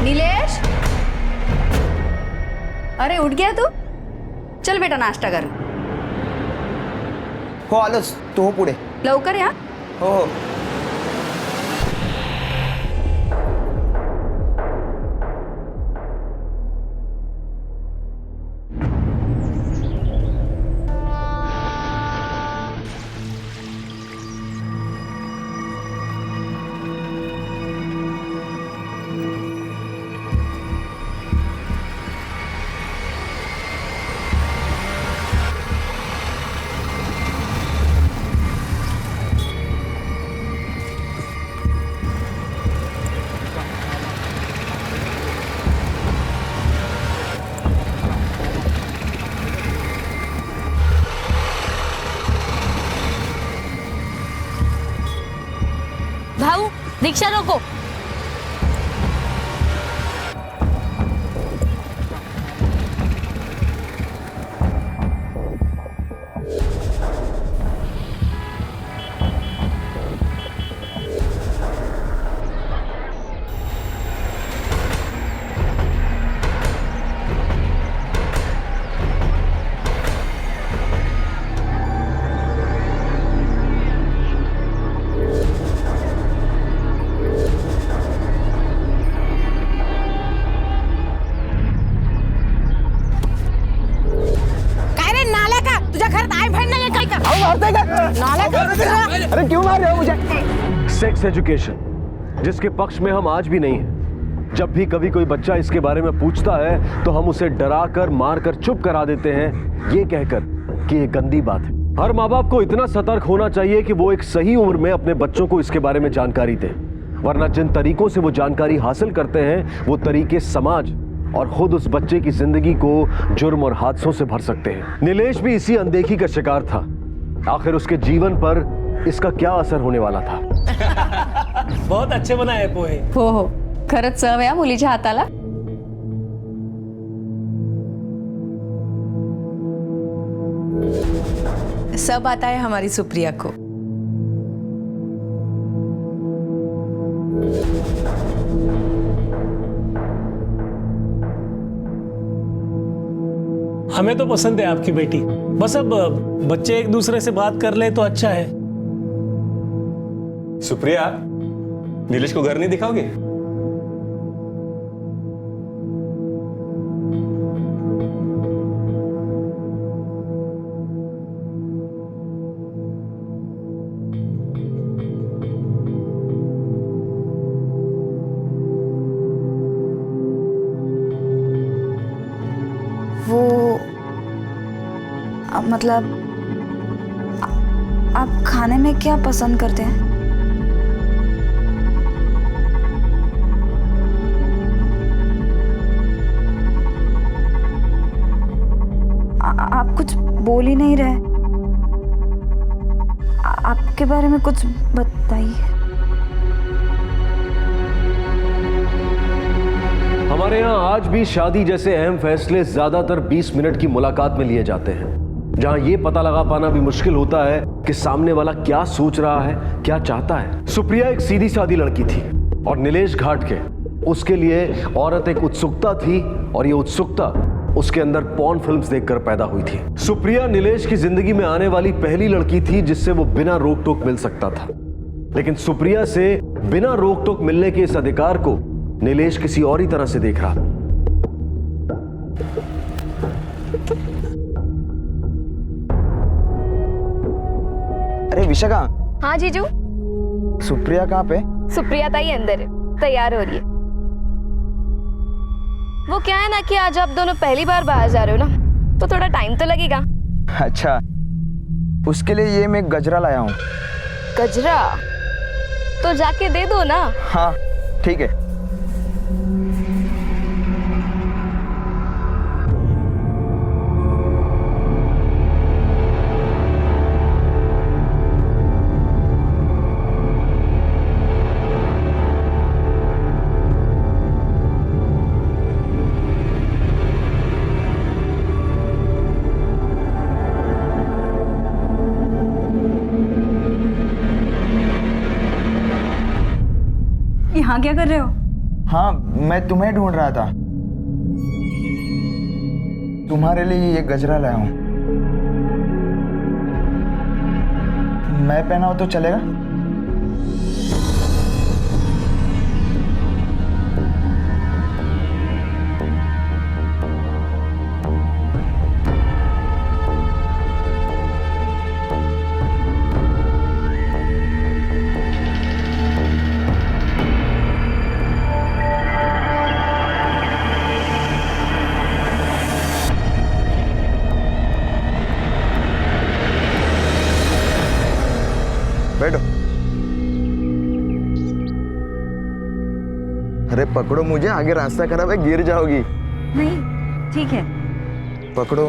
नीलेश, अरे उठ गया तू? चल बेटा नाश्ता कर. हो आलोच. तू हो पुढे. लवकर या. हो हो. भाऊ रिक्शा रोको. अरे क्यों मार रहे हो मुझे? सेक्स एजुकेशन जिसके पक्ष में हम आज भी नहीं हैं। जब भी कभी कोई बच्चा इसके बारे में पूछता है तो हम उसे डरा कर मार कर चुप करा देते हैं, ये कहकर कि ये गंदी बात है। हर माँ बाप को इतना सतर्क होना चाहिए कि वो एक सही उम्र में अपने बच्चों को इसके बारे में जानकारी दें, वरना जिन तरीकों से वो जानकारी हासिल करते हैं वो तरीके समाज और खुद उस बच्चे की जिंदगी को जुर्म और हादसों से भर सकते हैं। नीलेश भी इसी अनदेखी का शिकार था। आखिर उसके जीवन पर इसका क्या असर होने वाला था? बहुत अच्छे बनाए पोहे. हो खरंच चव या मुलीच्या हाताला. सब आता है हमारी सुप्रिया को. हमें तो पसंद है आपकी बेटी. बस अब बच्चे एक दूसरे से बात कर ले तो अच्छा है. सुप्रिया, नीलेश को घर नहीं दिखाओगे? वो मतलब आप खाने में क्या पसंद करते हैं? आप कुछ बोल ही नहीं रहे. आपके बारे में कुछ बताइए. हमारे यहाँ आज भी शादी जैसे अहम फैसले ज्यादातर 20 मिनट की मुलाकात में लिए जाते हैं, जहाँ ये पता लगा पाना भी मुश्किल होता है कि सामने वाला क्या सोच रहा है, क्या चाहता है। सुप्रिया एक सीधी सादी लड़की थी और नीलेश घाट के उसके लिए औरत एक उत्सुकता थी, और ये उत्सुकता उसके अंदर पॉर्न फिल्म्स देखकर पैदा हुई थी। सुप्रिया नीलेश की जिंदगी में आने वाली पहली लड़की थी जिससे वो बिना रोक टोक मिल सकता था, लेकिन सुप्रिया से बिना रोक टोक मिलने के इस अधिकार को नीलेश किसी और ही तरह से देख रहा। अरे विशाखा. हाँ जीजू. सुप्रिया कहाँ पे? सुप्रिया ताई अंदर है, तैयार हो रही है. वो क्या है ना कि आज आप दोनों पहली बार बाहर जा रहे हो ना, तो थोड़ा टाइम तो लगेगा. अच्छा, उसके लिए ये मैं गजरा लाया हूँ. गजरा तो जाके दे दो ना. हाँ ठीक है. यहाँ क्या कर रहे हो? हाँ, मैं तुम्हें ढूंढ रहा था। तुम्हारे लिए ये गजरा लाया हूं। मैं पहनाऊं तो चलेगा? बैठो। अरे पकड़ो मुझे, आगे रास्ता खराब है, गिर जाओगी। नहीं, ठीक है। पकड़ो।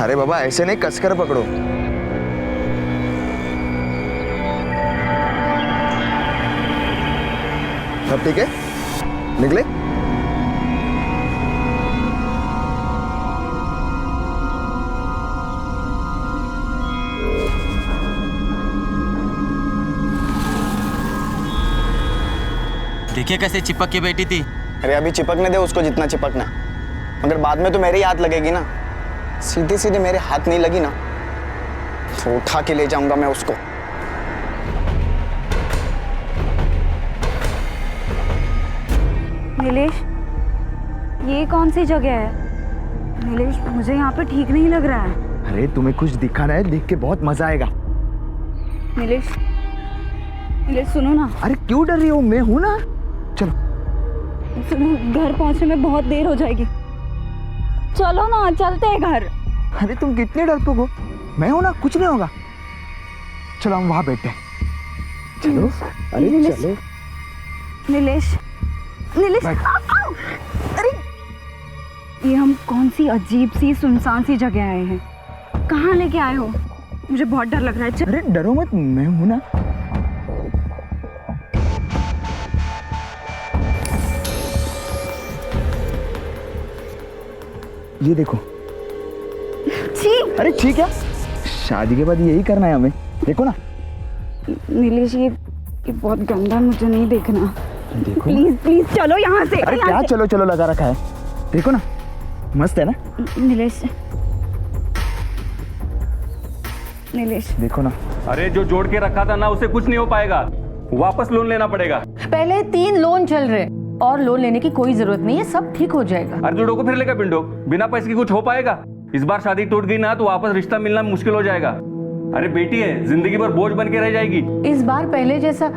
अरे बाबा ऐसे नहीं, कसकर पकड़ो। सब ठीक है? निकले? देखिए कैसे चिपक के बैठी थी। अरे अभी चिपकने दे उसको जितना चिपकना, मगर बाद में तो मेरी याद लगेगी ना। सीधे सीधे मेरे हाथ नहीं लगी ना तो उठा के ले जाऊंगा मैं उसको। नीलेश, ये कौन सी जगह है? नीलेश, मुझे यहाँ पे ठीक नहीं लग रहा है। अरे तुम्हें कुछ दिखाना है, देख के बहुत मजा आएगा। नीलेश, नीलेश सुनो ना। अरे क्यों डर रही हो? मैं हूं ना। चलो सुनो, घर पहुंचने में बहुत देर हो जाएगी। चलो ना, चलते हैं घर। अरे तुम कितने डरपोक हो? मैं हूं ना, कुछ नहीं होगा। चलो हम वहां बैठते हैं। चलो। अरे नीलेश, चलो। नीलेश, नीलेश, अरे ये हम कौन सी अजीब सी सुनसान सी जगह आए हैं? कहाँ लेके आए हो? मुझे बहुत डर लग रहा है। अरे डरो मत, मैं हूं ना। ये देखो। छी! अरे ठीक है, शादी के बाद यही करना है हमें। देखो ना। नीलेश, ये बहुत गंदा, मुझे नहीं देखना। देखो। प्लीज प्लीज चलो यहाँ से। अरे क्या चलो चलो लगा रखा है? देखो ना, मस्त है ना। नीलेश, नीलेश देखो ना। अरे जो जोड़ के रखा था ना उसे कुछ नहीं हो पाएगा, वापस लोन लेना पड़ेगा। पहले 3 लोन चल रहे और लोन लेने की कोई जरूरत नहीं है, सब ठीक हो जाएगा। अर्जुनों को फिर लेगा पिंडो, बिना पैसे की कुछ हो पाएगा? इस बार शादी टूट गई ना तो वापस रिश्ता मिलना मुश्किल हो जाएगा। अरे बेटी है, जिंदगी भर बोझ बन के रह जाएगी। इस बार पहले जैसा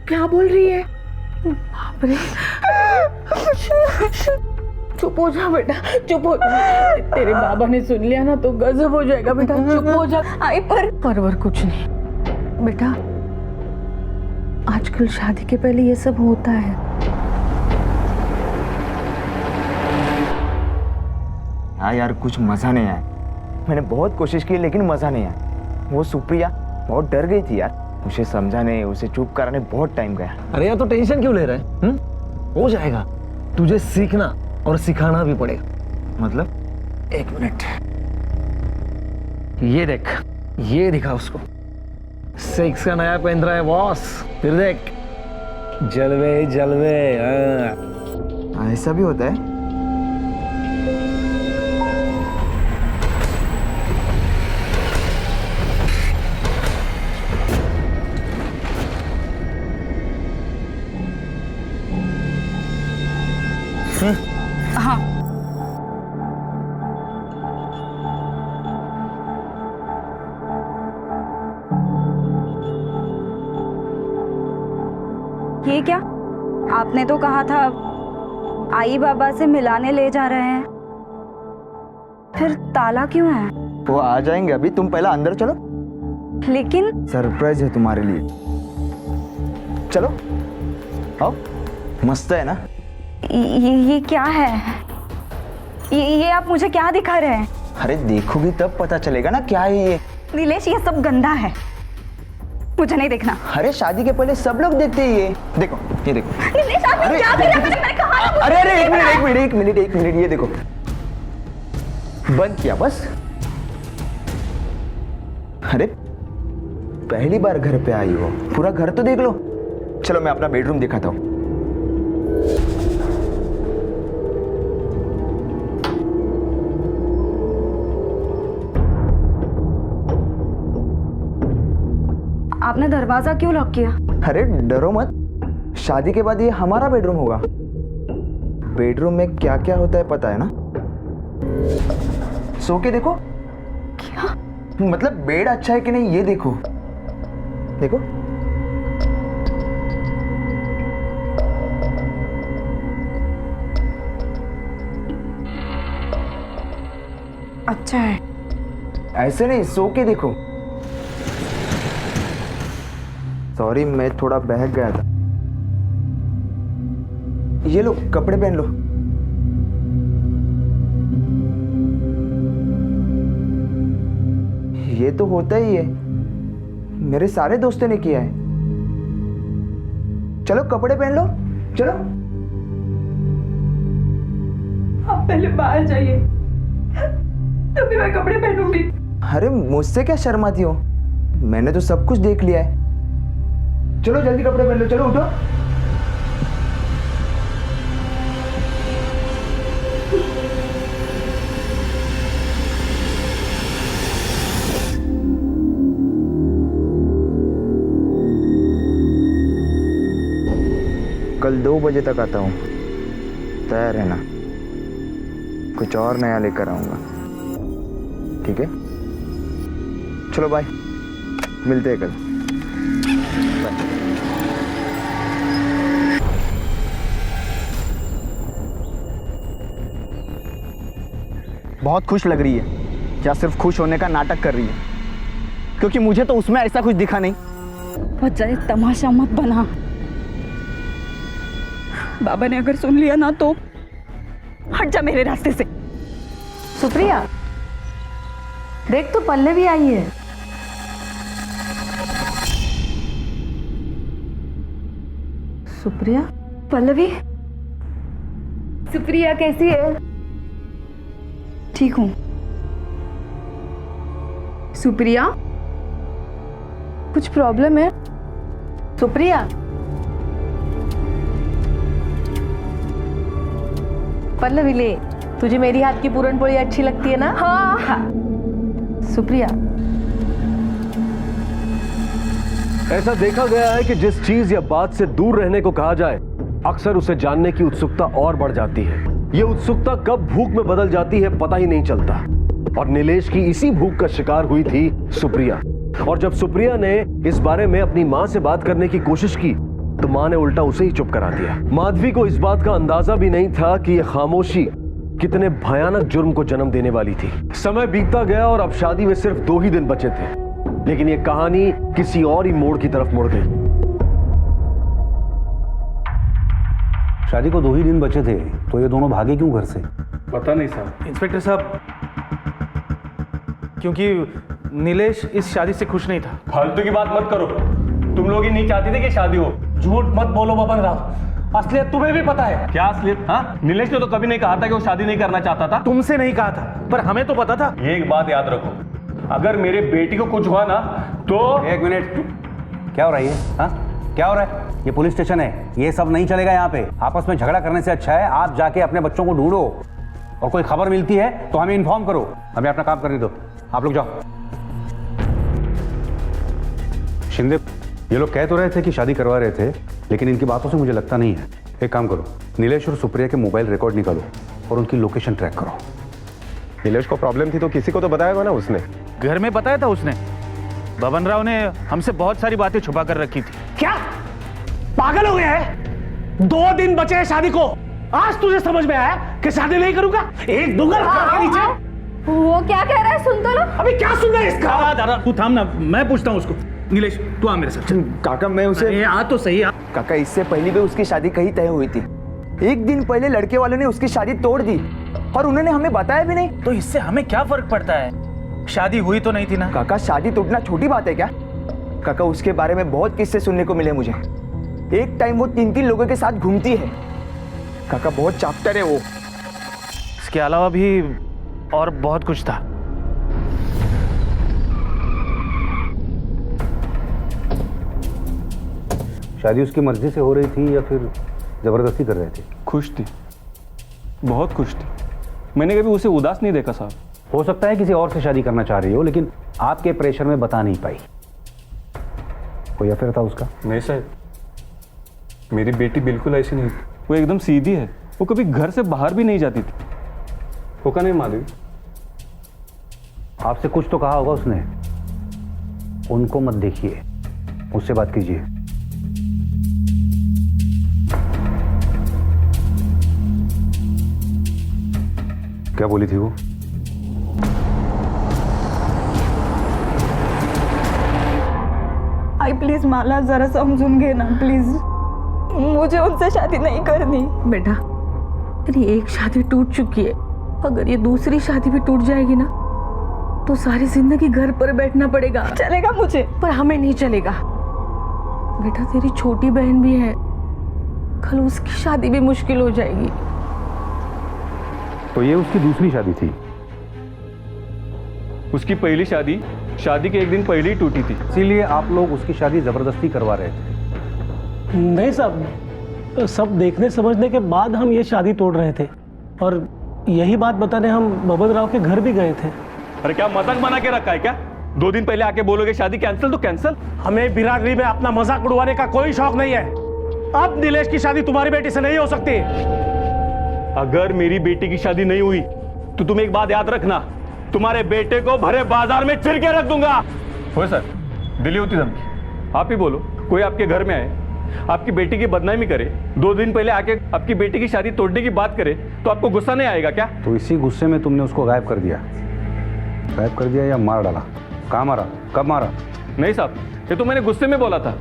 क्या बोल रही है? बाप रे। चुप हो जा बेटा, चुप हो जा। तेरे बाबा ने सुन लिया ना तो गजब हो जाएगा बेटा, चुप हो जा। आई पर कुछ नहीं बेटा, आजकल शादी के पहले ये सब होता है। हाँ यार, कुछ मजा नहीं आया। मैंने बहुत कोशिश की लेकिन मजा नहीं आया। वो सुप्रिया बहुत डर गई थी यार। उसे समझाने, उसे चुप कराने बहुत टाइम गया। अरे यार तो टेंशन क्यों ले रहा है? हो जाएगा। तुझे सीखना और सिखाना भी पड़ेगा। मतलब? एक मिनट, ये देख, ये दिखा उसको। 6 का नया पहन रहा है बॉस। फिर देख, जलवे जलवे। ऐसा भी होता है? हाँ, ये क्या? आपने तो कहा था आई बाबा से मिलाने ले जा रहे हैं, फिर ताला क्यों है? वो आ जाएंगे अभी, तुम पहले अंदर चलो। लेकिन सरप्राइज है तुम्हारे लिए। चलो आओ। मस्त है ना? ये क्या है? ये आप मुझे क्या दिखा रहे हैं? अरे देखोगी तब पता चलेगा ना क्या है ये। नीलेश ये सब गंदा है, मुझे नहीं देखना। अरे शादी के पहले सब लोग देखते हैं ये। देखो ये देखो। नीलेश आपने क्या किया? मैंने कहा ना, अरे अरे एक मिनट ये देखो, बंद किया बस। अरे पहली बार घर पे आई हो, पूरा घर तो देख लो। चलो मैं अपना बेडरूम दिखाता हूं। आपने दरवाजा क्यों लॉक किया? अरे डरो मत, शादी के बाद ये हमारा बेडरूम होगा। बेडरूम में क्या क्या होता है पता है ना? सो के देखो। क्या? मतलब बेड अच्छा है कि नहीं ये देखो। देखो अच्छा है। ऐसे नहीं, सो के देखो। सॉरी मैं थोड़ा बहक गया था। ये लो कपड़े पहन लो। ये तो होता ही है, मेरे सारे दोस्तों ने किया है। चलो कपड़े पहन लो, चलो। आप पहले बाहर जाइए, तभी मैं कपड़े पहनूंगी। अरे मुझसे क्या शर्माती हो, मैंने तो सब कुछ देख लिया है। चलो जल्दी कपड़े पहन लो, चलो उठो। कल 2 बजे तक आता हूँ, तैयार रहना। कुछ और नया लेकर आऊंगा, ठीक है? चलो बाय, मिलते हैं कल। बाय। बहुत खुश लग रही है, क्या सिर्फ खुश होने का नाटक कर रही है? क्योंकि मुझे तो उसमें ऐसा कुछ दिखा नहीं। बजाय तमाशा मत बना, बाबा ने अगर सुन लिया ना तो हट जा मेरे रास्ते से। सुप्रिया देख तो पल्लवी आई है। सुप्रिया? पल्लवी, सुप्रिया कैसी है? ठीक हूँ। सुप्रिया कुछ प्रॉब्लम है? सुप्रिया, पल्लवी ले, तुझे मेरी हाथ की पूरन पोली अच्छी लगती है ना? हाँ। सुप्रिया, ऐसा देखा गया है कि जिस चीज या बात से दूर रहने को कहा जाए, अक्सर उसे जानने की उत्सुकता और बढ़ जाती है। ये उत्सुकता कब भूख में बदल जाती है पता ही नहीं चलता। और नीलेश की इसी भूख का शिकार हुई थी सुप्रिया। और जब सुप्रिया ने इस बारे में अपनी मां से बात करने की कोशिश की तो मां ने उल्टा उसे ही चुप करा दिया। माधवी को इस बात का अंदाजा भी नहीं था कि यह खामोशी कितने भयानक जुर्म को जन्म देने वाली थी। समय बीतता गया और अब शादी में सिर्फ 2 ही दिन बचे थे, लेकिन यह कहानी किसी और ही मोड़ की तरफ मुड़ गई। शादी को 2 ही दिन बचे थे, तो ये दोनों भागे क्यों घर से? पता नहीं साहब। इंस्पेक्टर साहब, क्योंकि नीलेश इस शादी से खुश नहीं था। फालतू की बात मत करो, तुम लोग ही नहीं चाहते थे कि शादी हो। झूठ मत बोलो बबन राव, असलियत तुम्हें भी पता है। क्या असलियत? हाँ, नीलेश ने तो कभी नहीं कहा था कि वो शादी नहीं करना चाहता था। तुमसे नहीं कहा था, पर हमें तो पता था। एक बात याद रखो, अगर मेरे बेटी को कुछ हुआ ना तो। 1 मिनट, क्या हो रहा है ये? हाँ, क्या हो रहा है? ये पुलिस स्टेशन है, ये सब नहीं चलेगा यहाँ पे। आपस में झगड़ा करने से अच्छा है आप जाके अपने बच्चों को ढूंढो, और कोई खबर मिलती है तो हमें इन्फॉर्म करो। हमें अपना काम करने दो, आप लोग जाओ। शिंदे, ये लोग कह तो रहे थे कि शादी करवा रहे थे, लेकिन इनकी बातों से मुझे लगता नहीं है। एक काम करो, नीलेश और सुप्रिया के मोबाइल रिकॉर्ड निकालो और उनकी लोकेशन ट्रैक करो। नीलेश को प्रॉब्लम थी तो किसी को तो बताया होगा ना उसने। घर में बताया था उसने। बबन राव ने हमसे बहुत सारी बातें छुपा कर रखी थी। क्या पागल हो गया है? 2 दिन बचे हैं शादी को, आज तुझे समझ में आया कि शादी नहीं करूंगा? एक दूंगा नीचे। वो क्या कह रहा है सुन तो लो। अभी क्या सुनना है इसका? दादा तू थाम ना, मैं पूछता हूँ उसको। नीलेश तू आ मेरे साथ। काका मैं उसे आ तो सही। काका इससे पहले भी उसकी शादी कहीं तय हुई थी। 1 दिन पहले लड़के वालों ने उसकी शादी तोड़ दी और उन्होंने हमें बताया भी नहीं। तो इससे हमें क्या फर्क पड़ता है? शादी हुई तो नहीं थी ना? काका शादी टूटना छोटी बात है क्या? काका उसके बारे में बहुत किस्से सुनने को मिले मुझे। एक टाइम वो 3-3 लोगों के साथ घूमती है। काका बहुत चाप्टर है वो। इसके अलावा भी और बहुत कुछ था। शादी उसकी मर्जी से हो रही थी या फिर जबरदस्ती कर रहे थे? खुश थी, बहुत खुश थी। मैंने कभी उसे उदास नहीं देखा साहब। हो सकता है किसी और से शादी करना चाह रही हो, लेकिन आपके प्रेशर में बता नहीं पाई। कोई अफेयर था उसका? नहीं साहब, मेरी बेटी बिल्कुल ऐसी नहीं थी। वो एकदम सीधी है। वो कभी घर से बाहर भी नहीं जाती थी। वो का नहीं मालूम? आपसे कुछ तो कहा होगा उसने। उनको मत देखिए, उससे बात कीजिए। क्या बोली थी वो? आई प्लीज माला, जरा समझून घे ना प्लीज। मुझे उनसे शादी नहीं करनी। बेटा, तेरी एक शादी टूट चुकी है, अगर ये दूसरी शादी भी टूट जाएगी ना तो सारी जिंदगी घर पर बैठना पड़ेगा। चलेगा मुझे, पर हमें नहीं चलेगा। बेटा, तेरी छोटी बहन भी है, कल उसकी शादी भी मुश्किल हो जाएगी। तो ये उसकी दूसरी शादी थी? उसकी पहली शादी के एक दिन पहले ही टूटी थी। इसीलिए आप लोग उसकी शादी जबरदस्ती करवा रहे थे? नहीं साहब, सब देखने समझने के बाद हम ये शादी तोड़ रहे थे, और यही बात बताने हम बबन राव के घर भी गए थे। अरे क्या मजाक बना के रखा है क्या? 2 दिन पहले आके बोलोगे शादी कैंसिल तो कैंसिल। हमें बिरादरी में अपना मजाक उड़वाने का कोई शौक नहीं है। अब नीलेश की शादी तुम्हारी बेटी से नहीं हो सकती। अगर मेरी बेटी की शादी नहीं हुई तो तुम एक बात याद रखना, तुम्हारे बेटे को भरे बाजार में चिर के रख दूंगा। हो सर, दिली होती धमकी। आप ही बोलो, कोई आपके घर में आए, आपकी बेटी की बदनामी करे, 2 दिन पहले आके आपकी बेटी की शादी तोड़ने की बात करे, तो आपको गुस्सा नहीं आएगा क्या? तो इसी गुस्से में तुमने उसको गायब कर दिया? गायब कर दिया या मार डाला? कहाँ मारा, कब मारा? नहीं साहब, ये तो मैंने गुस्से में बोला था।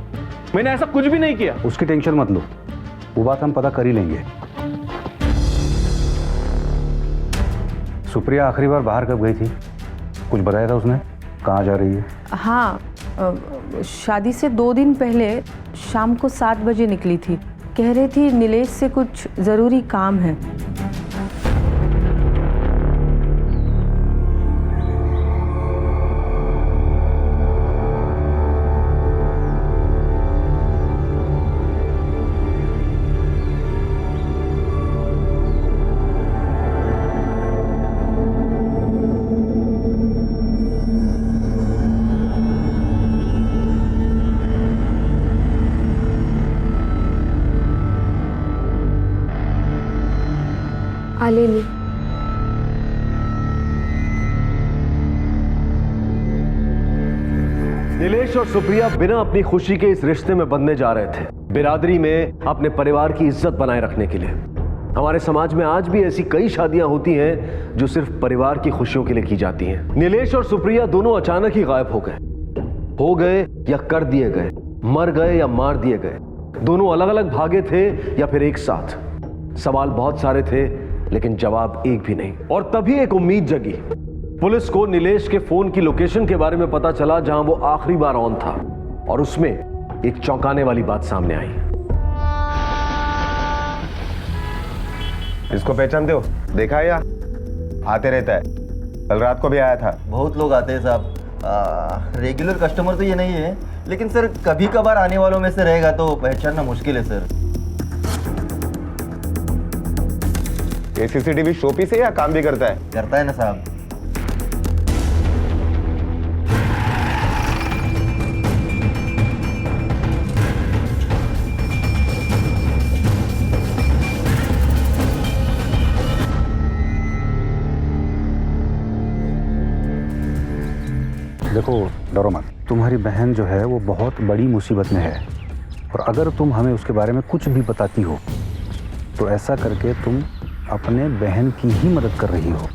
मैंने ऐसा कुछ भी नहीं किया। उसकी टेंशन मत लो, वो बात हम पता कर ही लेंगे। सुप्रिया आखिरी बार बाहर कब गई थी? कुछ बताया था उसने? कहाँ जा रही है? हाँ, शादी से 2 दिन पहले शाम को 7 बजे निकली थी। कह रही थी नीलेश से कुछ ज़रूरी काम है। आलेनी, नीलेश और सुप्रिया बिना अपनी खुशी के इस रिश्ते में बंधने जा रहे थे, बिरादरी में अपने परिवार की इज्जत बनाए रखने के लिए। हमारे समाज में आज भी ऐसी कई शादियां होती हैं जो सिर्फ परिवार की खुशियों के लिए की जाती हैं। नीलेश और सुप्रिया दोनों अचानक ही गायब हो गए या कर दिए गए, मर गए या मार दिए गए। दोनों अलग अलग भागे थे या फिर एक साथ। सवाल बहुत सारे थे लेकिन जवाब एक भी नहीं। और तभी एक उम्मीद जगी। पुलिस को नीलेश के फोन की लोकेशन के बारे में पता चला जहां वो आखिरी बार ऑन था, और उसमें एक चौंकाने वाली बात सामने आई। इसको पहचानते हो? देखा है या? आते रहता है, कल रात को भी आया था। बहुत लोग आते हैं साहब, रेगुलर कस्टमर तो ये नहीं है, लेकिन सर कभी कभार आने वालों में से रहेगा तो पहचानना मुश्किल है सर। ये सीसीटीवी शोपीस है या काम भी करता है? करता है ना साहब। देखो, डरो मत। तुम्हारी बहन जो है वो बहुत बड़ी मुसीबत में है, और अगर तुम हमें उसके बारे में कुछ भी बताती हो तो ऐसा करके तुम अपने बहन की ही मदद कर रही हो।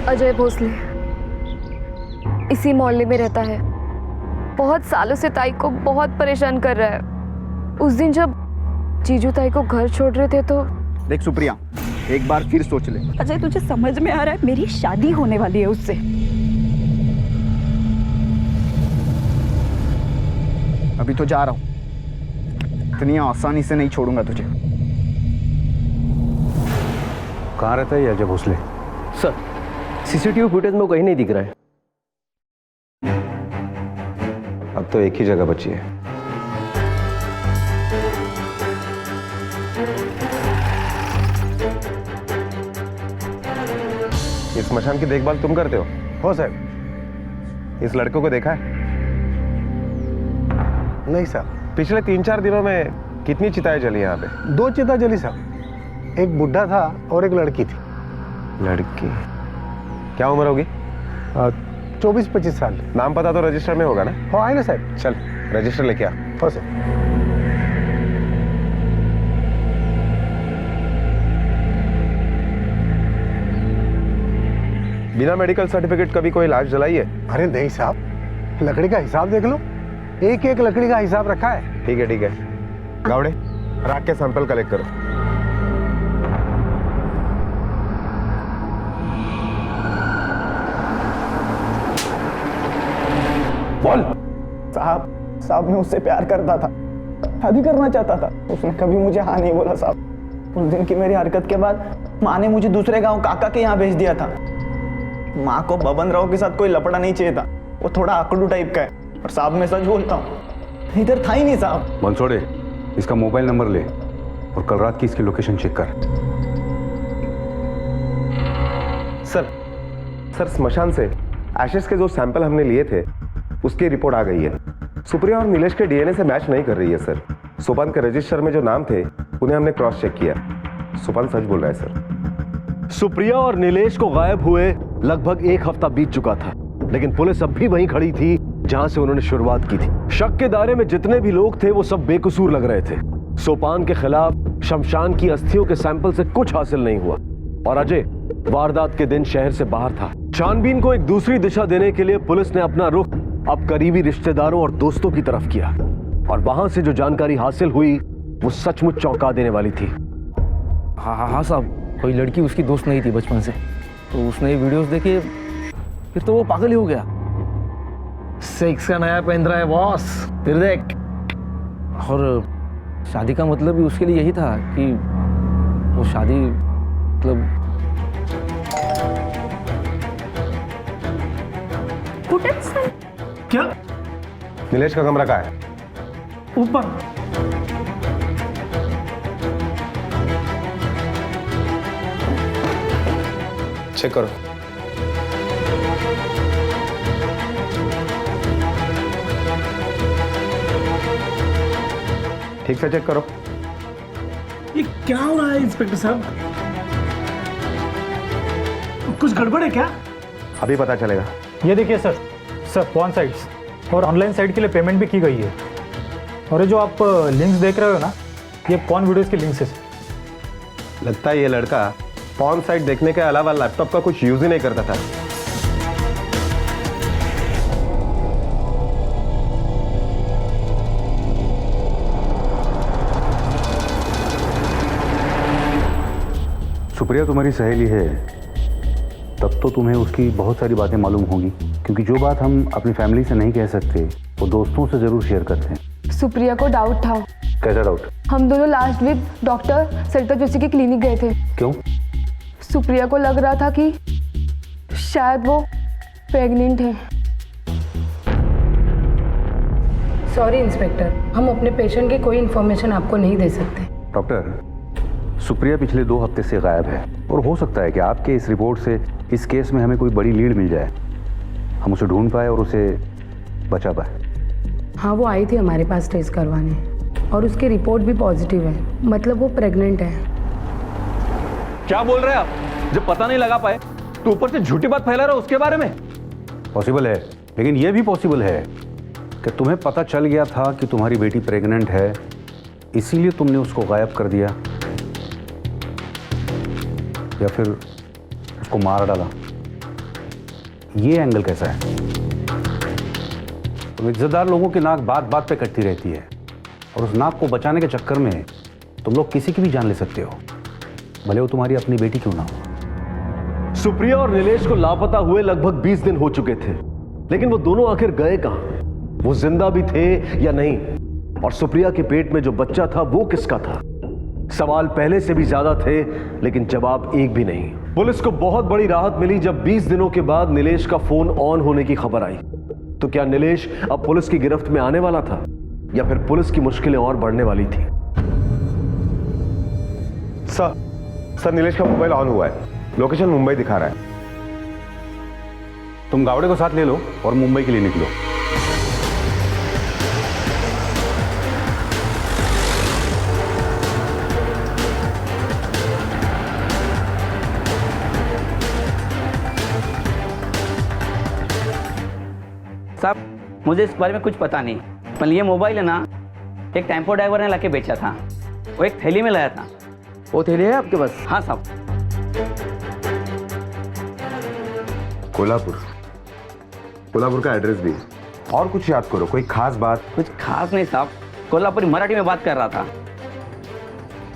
अजय भोसले इसी मोहल्ले में रहता है, बहुत सालों से ताई को बहुत परेशान कर रहा है। उस दिन जब जीजू ताई को घर छोड़ रहे थे तो। देख सुप्रिया, एक बार फिर सोच ले। अजय, तुझे समझ में आ रहा है मेरी शादी होने वाली है उससे? अभी तो जा रहा हूँ, इतनी आसानी से नहीं छोड़ूंगा तुझे। कहाँ रहता है ये Ajay Bhosale? Sir CCTV footage में कहीं नहीं दिख रहा है। अब तो एक ही जगह बची है। इस स्मशान की देखभाल तुम करते हो साहब? इस लड़के को देखा है? नहीं साहब। पिछले 3-4 दिनों में कितनी चिताएं जली यहाँ पे? 2 चिता जली साहब, एक बुढ़ा था और एक लड़की थी। लड़की? क्या उम्र होगी? 24-25 साल। नाम पता तो रजिस्टर में होगा ना? हो आए ना साहब। चल रजिस्टर लेके आ। हो सर। बिना मेडिकल सर्टिफिकेट कभी कोई लाश जलाई है? अरे नहीं साहब, लकड़ी का हिसाब देख लो, एक एक लकड़ी का हिसाब रखा है। ठीक है गावड़े, राख के सैंपल कलेक्ट करो। बोल। साहब मैं उससे प्यार करता था, शादी करना चाहता था। उसने कभी मुझे हाँ नहीं बोला साहब। उस दिन की मेरी हरकत के बाद माँ ने मुझे दूसरे गांव काका के यहाँ भेज दिया था। माँ को बबन राव के साथ कोई लपड़ा नहीं चाहिए था, वो थोड़ा आकड़ू टाइप का है। और साहब मैं सच बोलता हूँ, इधर था ही नहीं साहब। मंसोड़े, इसका मोबाइल नंबर ले और कल रात की इसकी लोकेशन चेक कर। सर स्मशान से एशेस के जो सैंपल हमने लिए थे उसकी रिपोर्ट आ गई है। सुप्रिया और नीलेश के डीएनए से मैच नहीं कर रही है सर। सोपान के रजिस्टर में जो नाम थे उन्हें हमने क्रॉस चेक किया। सोपान सच बोल रहा है सर। सुप्रिया और नीलेश को गायब हुए लगभग 1 हफ्ता बीत चुका था, लेकिन पुलिस अब भी वहीं खड़ी थी जहां से उन्होंने शुरुआत की थी। शक के दायरे में जितने भी लोग थे वो सब बेकसूर लग रहे थे। सोपान के खिलाफ शमशान की अस्थियों के सैंपल से कुछ हासिल नहीं हुआ और अजय वारदात के दिन शहर से बाहर था। छानबीन को एक दूसरी दिशा देने के लिए पुलिस ने अपना रुख अब करीबी रिश्तेदारों और दोस्तों की तरफ किया और वहां से जो जानकारी हासिल हुई वो सचमुच चौंका देने वाली थी। हाँ साहब, कोई लड़की उसकी दोस्त नहीं थी बचपन से, तो उसने वीडियोस देखे, फिर तो वो पागल ही हो गया। सेक्स का नया पहन रहा है बॉस, फिर देख। और शादी का मतलब भी उसके लिए यही था कि वो शादी मतलब क्या? नीलेश का कमरा कहाँ है? ऊपर। चेक करो। ठीक से चेक करो। ये क्या हो रहा है इंस्पेक्टर साहब? कुछ गड़बड़ है क्या? अभी पता चलेगा। ये देखिए सर, पॉर्न साइट्स और ऑनलाइन साइट के लिए पेमेंट भी की गई है। और ये जो आप लिंक्स देख रहे हो ना, ये पॉर्न वीडियोस के लिंक्स है। लगता है ये लड़का पॉर्न साइट देखने के अलावा लैपटॉप का कुछ यूज ही नहीं करता था। सुप्रिया तुम्हारी सहेली है, तब तो तुम्हें उसकी बहुत सारी बातें मालूम होंगी, क्योंकि जो बात हम अपनी फैमिली से नहीं कह सकते वो दोस्तों से जरूर शेयर करते हैं। सुप्रिया को डाउट था। कैसा डाउट? हम दोनों लास्ट वीक डॉक्टर सरिता जोशी के क्लिनिक गए थे। क्यों? सुप्रिया को लग रहा था कि शायद वो प्रेग्नेंट है। सॉरी इंस्पेक्टर, हम अपने पेशेंट की कोई इन्फॉर्मेशन आपको नहीं दे सकते। डॉक्टर, सुप्रिया पिछले 2 हफ्ते से गायब है और हो सकता है कि आपके इस रिपोर्ट से इस केस में हमें कोई बड़ी लीड मिल जाए, हम उसे ढूंढ पाए और उसे बचा पाए। हाँ, वो आई थी हमारे पास टेस्ट करवाने और उसकी रिपोर्ट भी पॉजिटिव है, मतलब वो प्रेग्नेंट है। क्या बोल रहे हैं आप? जब पता नहीं लगा पाए तो ऊपर से झूठी बात फैला रहे हो उसके बारे में। पॉसिबल है, लेकिन यह भी पॉसिबल है कि तुम्हें पता चल गया था कि तुम्हारी बेटी प्रेग्नेंट है, इसीलिए तुमने उसको गायब कर दिया, या फिर उसको मार डाला। ये एंगल कैसा है? तुम इज्जतदार लोगों की नाक बात बात पे कटती रहती है और उस नाक को बचाने के चक्कर में तुम लोग किसी की भी जान ले सकते हो, भले वो तुम्हारी अपनी बेटी क्यों ना हो। सुप्रिया और नीलेश को लापता हुए लगभग 20 दिन हो चुके थे, लेकिन वो दोनों आखिर गए कहां? वो जिंदा भी थे या नहीं, और सुप्रिया के पेट में जो बच्चा था वो किसका था। सवाल पहले से भी ज्यादा थे, लेकिन जवाब एक भी नहीं। पुलिस को बहुत बड़ी राहत मिली जब 20 दिनों के बाद नीलेश का फोन ऑन होने की खबर आई। तो क्या नीलेश अब पुलिस की गिरफ्त में आने वाला था, या फिर पुलिस की मुश्किलें और बढ़ने वाली थी? सर नीलेश का मोबाइल ऑन हुआ है, लोकेशन मुंबई दिखा रहा है। तुम गावड़े को साथ ले लो और मुंबई के लिए निकलो। साहब मुझे इस बारे में कुछ पता नहीं, पर ये मोबाइल है ना एक टेम्पो ड्राइवर ने लाके बेचा था, वो एक थैली में लाया था। वो थैली है आपके पास? हाँ साहब। कोल्हापुर का एड्रेस भी, और कुछ याद करो, कोई खास बात? कुछ खास नहीं साहब, कोल्हापुरी मराठी में बात कर रहा था।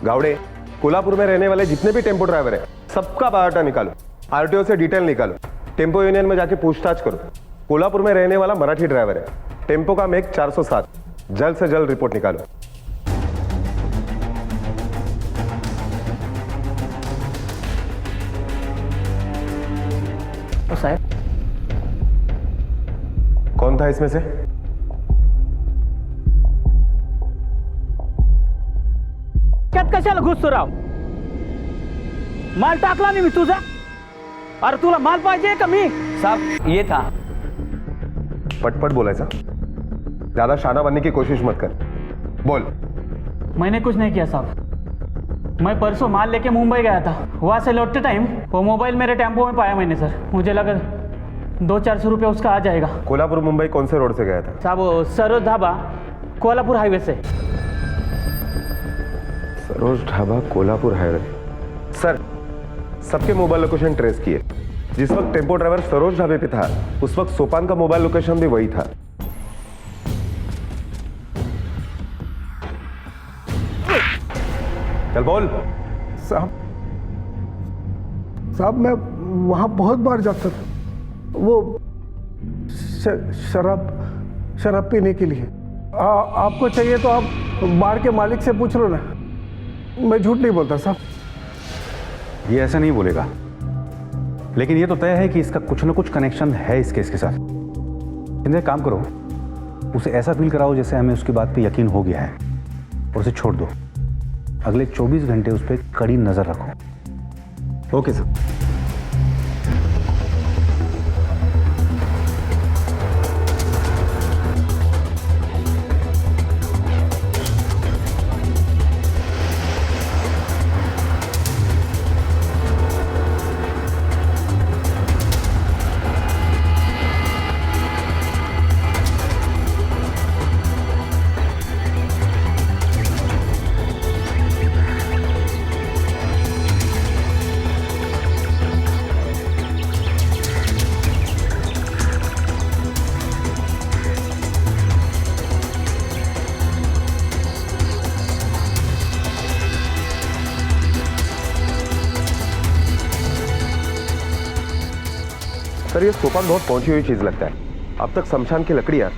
गावड़े, कोल्हापुर में रहने वाले जितने भी टेम्पो ड्राइवर हैं, सबका बायोडाटा निकालो, आरटीओ से डिटेल निकालो, टेम्पो यूनियन में जाके पूछताछ करो। कोल्हापुर में रहने वाला मराठी ड्राइवर है, टेम्पो का मेक 407, जल्द से जल्द रिपोर्ट निकालो। तो साहब कौन था इसमें से? त्यात कशाला घुसतो राव? माल टाकला नाही मी तुझा. अरे तुला माल पाहिजे का मी? साहब ये था. पटपट बोलायचा, ज्यादा शाना बनने की कोशिश मत कर, बोल। मैंने कुछ नहीं किया साहब, मैं परसों माल लेके मुंबई गया था, वहाँ से लौटते टाइम वो मोबाइल मेरे टेम्पो में पाया मैंने सर। मुझे लगा 200-400 रुपये उसका आ जाएगा। कोल्हापुर मुंबई कौन से रोड से गया था? साहब वो सरोज ढाबा कोल्हापुर हाईवे से। सरोज ढाबा कोल्हापुर हाईवे। सर सबके मोबाइल लोकेशन ट्रेस किए, जिस वक्त टेम्पो ड्राइवर सरोज ढाबे पे था उस वक्त सोपान का मोबाइल लोकेशन भी वही था। चल बोल। साहब मैं वहां बहुत बार जाता था, वो शराब पीने के लिए। आपको चाहिए तो आप बार के मालिक से पूछ लो ना, मैं झूठ नहीं बोलता साहब। ये ऐसा नहीं बोलेगा, लेकिन ये तो तय है कि इसका कुछ ना कुछ कनेक्शन है इस केस के साथ। इन्हें काम करो, उसे ऐसा फील कराओ जैसे हमें उसकी बात पे यकीन हो गया है, और उसे छोड़ दो। अगले 24 घंटे उस पर कड़ी नजर रखो। Okay sir. सर ये सोपान बहुत पहुंची हुई चीज लगता है। अब तक शमशान की लकड़ियां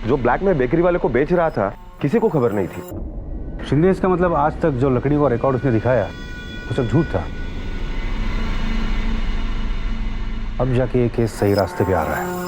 जो ब्लैक में बेकरी वाले को बेच रहा था किसी को खबर नहीं थी। शिंदे, इसका मतलब आज तक जो लकड़ी का रिकॉर्ड उसने दिखाया वो सब झूठ था। अब जाके ये केस सही रास्ते पे आ रहा है।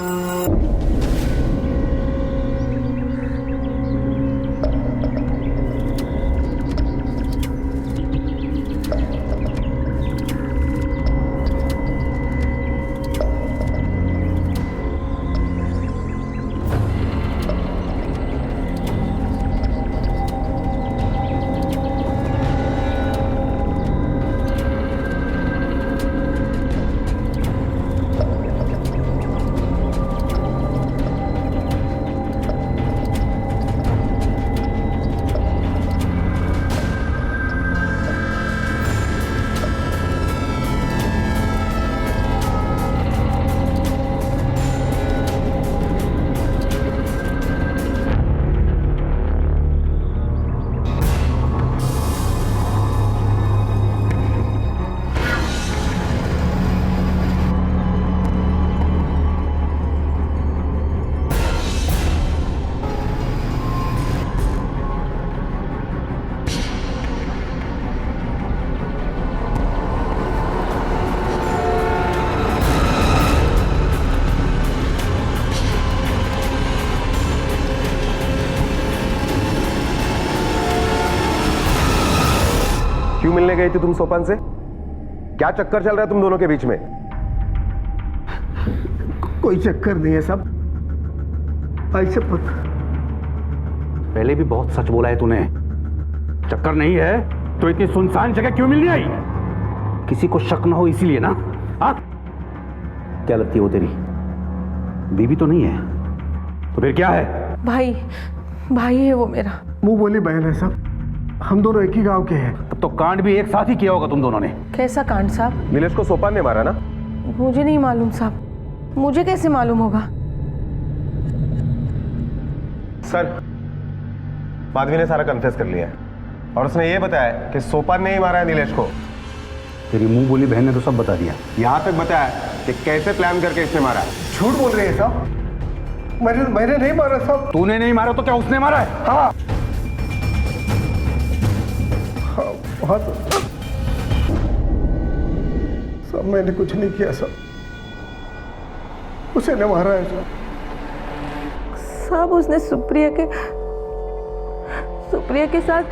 मिलने गई थी तुम सोपान से? क्या चक्कर चल रहा है तुम दोनों के बीच में? कोई चक्कर नहीं है साहब, ऐसे पता। पहले भी बहुत सच बोला है तूने। चक्कर नहीं है तो इतनी सुनसान जगह क्यों मिलनी आई? किसी को शक ना हो इसीलिए ना? हाँ, क्या लगती है वो तेरी बीवी? तो नहीं है तो फिर क्या है? भाई भाई है वो मेरा। मुंह बोली बहन है साहब, हम दोनों एक ही गांव के हैं। तब तो कांड भी एक साथ ही किया होगा तुम दोनों ने। कैसा कांड साहब? नीलेश को सोपान ने मारा ना? मुझे नहीं मालूम साहब, मुझे कैसे मालूम होगा? सर, माधवी ने सारा कन्फेस कर लिया है और उसने ये बताया कि सोपान ने ही मारा है नीलेश को। तेरी मुंह बोली बहन ने तो सब बता दिया। यहां तक बताया कि कैसे प्लान करके इसने मारा है। झूठ बोल रहे हैं साहब, मैंने नहीं मारा साहब। तूने नहीं मारा तो क्या उसने मारा है? हाँ, हाँ सब मैंने कुछ नहीं किया सब, उसे ने मारा है सब। उसने सुप्रिया के साथ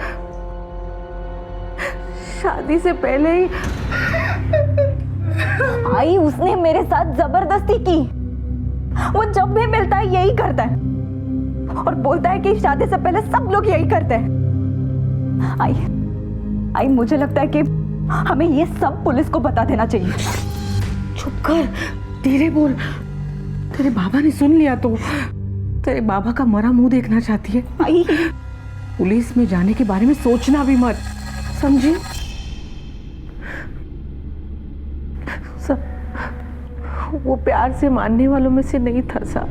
शादी से पहले ही आई, उसने मेरे साथ जबरदस्ती की। वो जब भी मिलता है यही करता है और बोलता है कि शादी से पहले सब लोग यही करते हैं। आई मुझे लगता है कि हमें ये सब पुलिस को बता देना चाहिए। चुप कर, धीरे बोल। तेरे बाबा ने सुन लिया तो तेरे बाबा का मरा मुंह देखना चाहती है। आई, पुलिस में जाने के बारे में सोचना भी मत, समझी? वो प्यार से मानने वालों में से नहीं था साहब।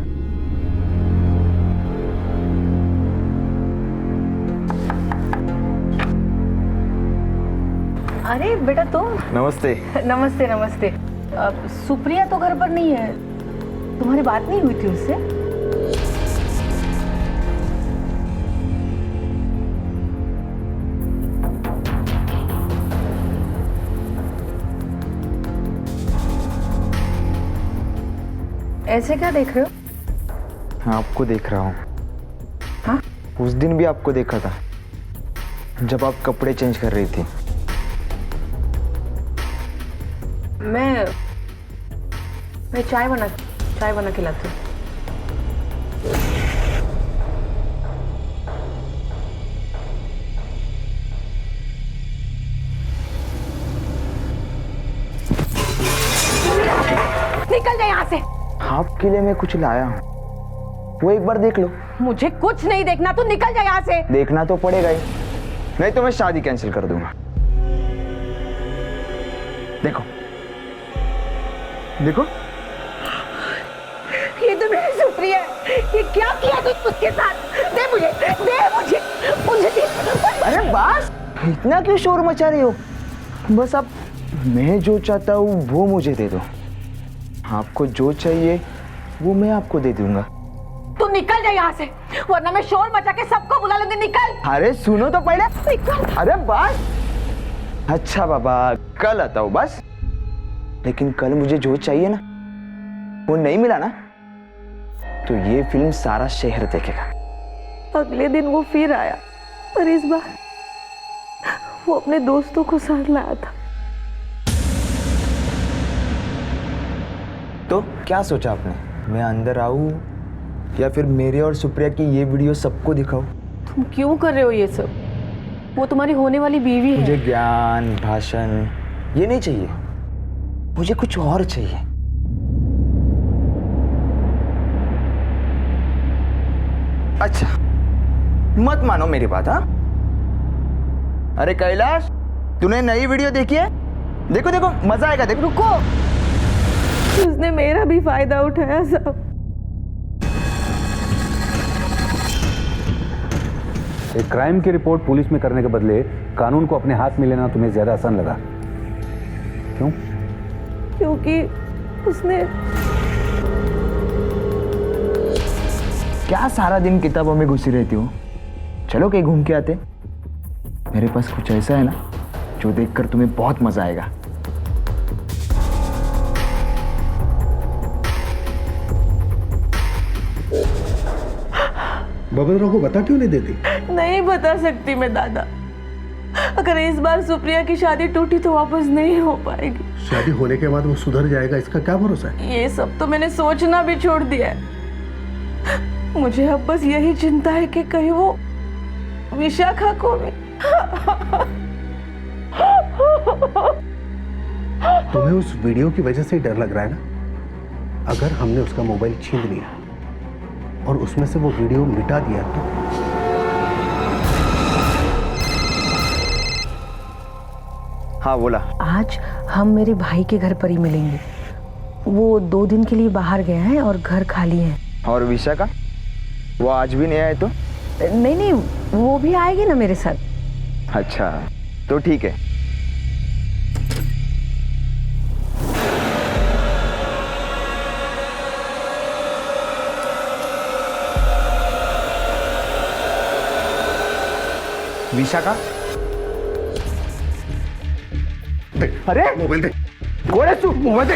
अरे बेटा तुम। नमस्ते। नमस्ते नमस्ते। सुप्रिया तो घर पर नहीं है, तुम्हारी बात नहीं हुई थी उससे? ऐसे क्या देख रहे हो? हाँ, आपको देख रहा हूँ। हाँ? उस दिन भी आपको देखा था जब आप कपड़े चेंज कर रही थी। मैं चाय बना के लाती हूँ। निकल जाए यहाँ से। आपके लिए मैं कुछ लाया हूँ, वो एक बार देख लो। मुझे कुछ नहीं देखना, तू निकल जा यहाँ से। देखना तो पड़ेगा ही, नहीं तो मैं शादी कैंसिल कर दूंगा। देखो देखो, ये तो मेरी सुप्रिया है। ये क्या किया तू उसके साथ? दे मुझे। अरे बस, इतना क्यों शोर मचा रही हो? बस अब मैं जो चाहता हूँ वो मुझे दे दो। आपको जो चाहिए वो मैं आपको दे दूंगा। तू निकल जा यहाँ से, वरना मैं शोर मचा के सबको बुला लूंगी। निकल। अरे सुनो तो पहले। निकल। अरे बस। अच्छा बाबा, कल आता हूँ बस। लेकिन कल मुझे जो चाहिए ना वो नहीं मिला ना तो ये फिल्म सारा शहर देखेगा। अगले दिन वो फिर आया, पर इस बार वो अपने दोस्तों को साथ लाया था। तो क्या सोचा आपने? मैं अंदर आऊं या फिर मेरे और सुप्रिया की ये वीडियो सबको दिखाऊं? तुम क्यों कर रहे हो ये सब? वो तुम्हारी होने वाली बीवी है। मुझे ज्ञान भाषण ये नहीं चाहिए, मुझे कुछ और चाहिए। अच्छा, मत मानो मेरी बात। हाँ, अरे कैलाश, तूने नई वीडियो देखी है? देखो देखो, मजा आएगा। देखो। रुको, उसने मेरा भी फायदा उठाया साहब। एक क्राइम की रिपोर्ट पुलिस में करने के बदले कानून को अपने हाथ में लेना तुम्हें ज्यादा आसान लगा, क्यों? क्योंकि उसने क्या सारा दिन किताबों में घुसी रहती हो? चलो कहीं घूम के आते। मेरे पास कुछ ऐसा है ना जो देखकर तुम्हें बहुत मजा आएगा। बबन राव को बता क्यों नहीं देती? नहीं बता सकती मैं दादा, अगर इस बार सुप्रिया की शादी टूटी तो वापस नहीं हो पाएगी। शादी होने के बाद वो सुधर जाएगा, इसका क्या भरोसा है? ये सब तो मैंने सोचना भी छोड़ दिया है। मुझे अब बस यही चिंता है कि कहीं वो विशाखा को भी। तुम्हें उस वीडियो की वजह से ही डर लग रहा है ना? अगर हमने उसका मोबाइल छीन लिया और उसमें से वो वीडियो मिटा दिया तो? हाँ बोला। आज हम मेरे भाई के घर पर ही मिलेंगे। वो 2 दिन के लिए बाहर गए हैं और घर खाली है। और विशाखा वो आज भी नहीं आए तो? नहीं, वो भी आएगी ना मेरे साथ। अच्छा तो ठीक है। विशाखा दे। अरे मोबाइल दे। कौन है तू? मोबाइल दे।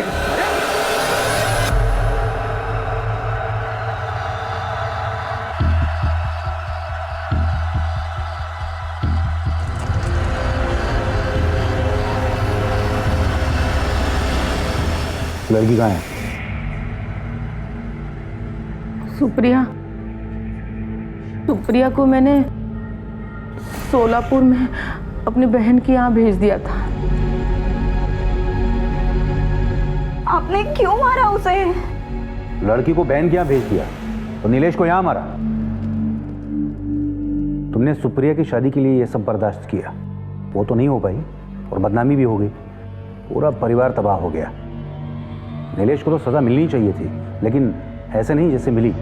लड़की कहाँ है? सुप्रिया को मैंने सोलापुर में अपनी बहन के यहाँ भेज दिया था। आपने क्यों मारा उसे? लड़की को बहन के यहाँ भेज दिया तो नीलेश को यहाँ मारा। तुमने सुप्रिया की शादी के लिए ये सब बर्दाश्त किया, वो तो नहीं हो पाई और बदनामी भी हो गई, पूरा परिवार तबाह हो गया। नीलेश को तो सजा मिलनी चाहिए थी, लेकिन ऐसे नहीं जैसे मिली।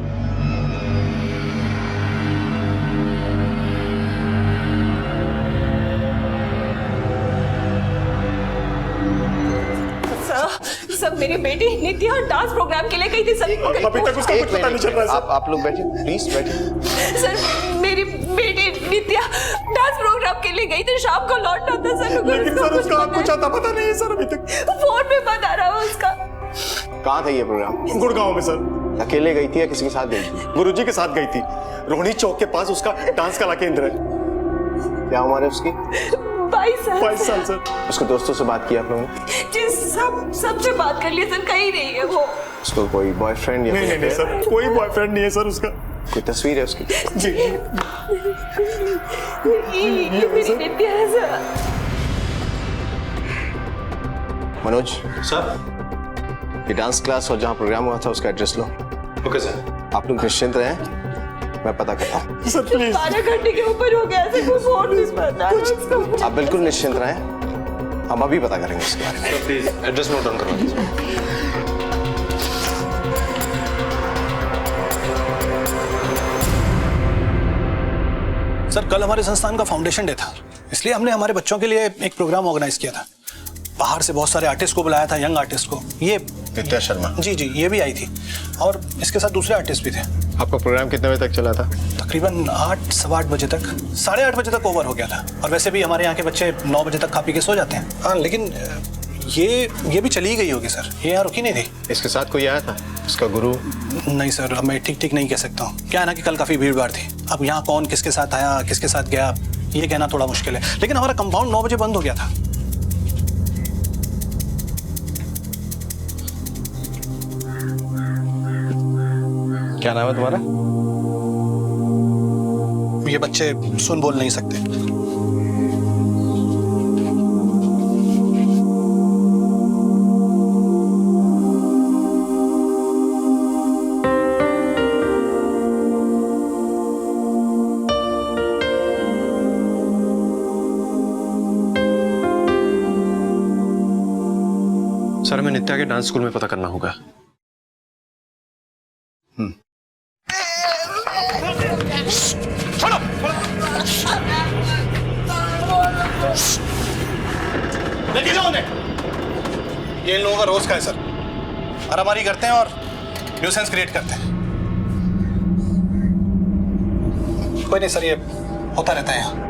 सब मेरी बेटी नित्या डांस प्रोग्राम के लिए गई थी सर। अभी तक उसका कुछ पता नहीं चल रहा है। आप लोग बैठिए, प्लीज बैठिए। सर मेरी बेटी नित्या डांस प्रोग्राम के लिए गई थी, शाम को लौटना था सर। लेकिन सर उसका कुछ आता पता नहीं है सर अभी तक। फोन पे बता रहा है उसका। कहाँ था ये प्रोग्राम? गुड़गांव में सर। अकेले गई थी या किसी के साथ गई थी? गुरुजी के साथ गई थी। रोहिणी चौक के पास उसका डांस कला केंद्र है। क्या उम्र है उसकी? 22 साल सर। उसके दोस्तों से बात की आप लोगों ने? जी सबसे बात कर लिया सर, कहीं नहीं है वो। उसको कोई बॉयफ्रेंड या नहीं सर, कोई बॉयफ्रेंड नहीं है सर उसका। कोई तस्वीर है उसकी? जी ये मेरी नित्या है सर। मनोज सर, ये डांस क्लास और जहाँ प्रोग्राम हुआ था उसका एड्रेस लो। Okay sir. आप लोग निश्चिंत रहें, मैं पता करता हूँ। Sir please. 12 घंटे के ऊपर हो गया ऐसे कोई फोन नहीं पता। आप बिल्कुल निश्चिंत रहें, हम अभी पता करेंगे इसके बारे में। प्लीज एड्रेस नोट डाउन करवा दीजिए। सर कल हमारे संस्थान का फाउंडेशन डे था, इसलिए हमने हमारे बच्चों के लिए एक प्रोग्राम ऑर्गेनाइज किया था। बाहर से बहुत सारे आर्टिस्ट को बुलाया था, यंग आर्टिस्ट को। ये नित्या शर्मा। जी ये भी आई थी और इसके साथ दूसरे आर्टिस्ट भी थे। आपका प्रोग्राम कितने बजे तक चला था? तकरीबन 8 सवा 8 बजे तक, 8:30 बजे तक ओवर हो गया था। और वैसे भी हमारे यहाँ के बच्चे 9 बजे तक खा पी के सो जाते हैं। हाँ लेकिन ये भी चली गई होगी सर, ये यहाँ रुकी नहीं थी। इसके साथ कोई आया था, इसका गुरु? नहीं सर, अब मैं ठीक नहीं कह सकता हूँ। क्या है ना कि कल काफ़ी भीड़ भाड़ थी। अब यहाँ कौन किसके साथ आया, किसके साथ गया, ये कहना थोड़ा मुश्किल है। लेकिन हमारा कंपाउंड 9 बजे बंद हो गया था। क्या नाम है तुम्हारा? ये बच्चे सुन बोल नहीं सकते। सर हमें नित्या के डांस स्कूल में पता करना होगा। लेके जाओ उन्हें। ये इन लोगों का रोज का है सर, मारामारी करते हैं और न्यूसेंस क्रिएट करते हैं। कोई नहीं सर, ये होता रहता है यहाँ।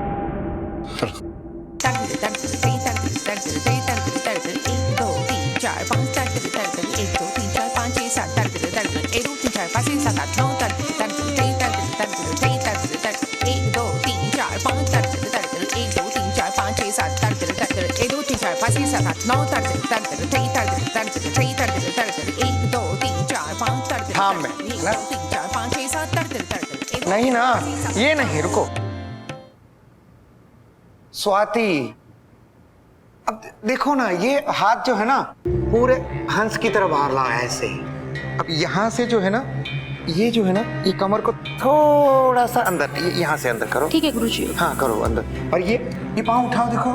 9 तड़तड़ तड़तड़ 3 तड़तड़ तड़तड़ 3 तड़तड़ तड़तड़ 1 2 3 4 5 तड़तड़ हाँ, मैं 1 2 3 4 5 6 7 तड़तड़ तड़तड़ नहीं ना, ये नहीं, रुको। स्वाति, अब देखो ना, ये हाथ जो है ना पूरे हंस की तरह बाहर ला है ऐसे। अब यहाँ से जो है ना, ये जो है ना, ये कमर को थोड़ा सा अंदर, ये यहाँ से अंदर करो। ठीक है गुरुजी। हाँ करो अंदर। और ये पाँव उठाओ, देखो,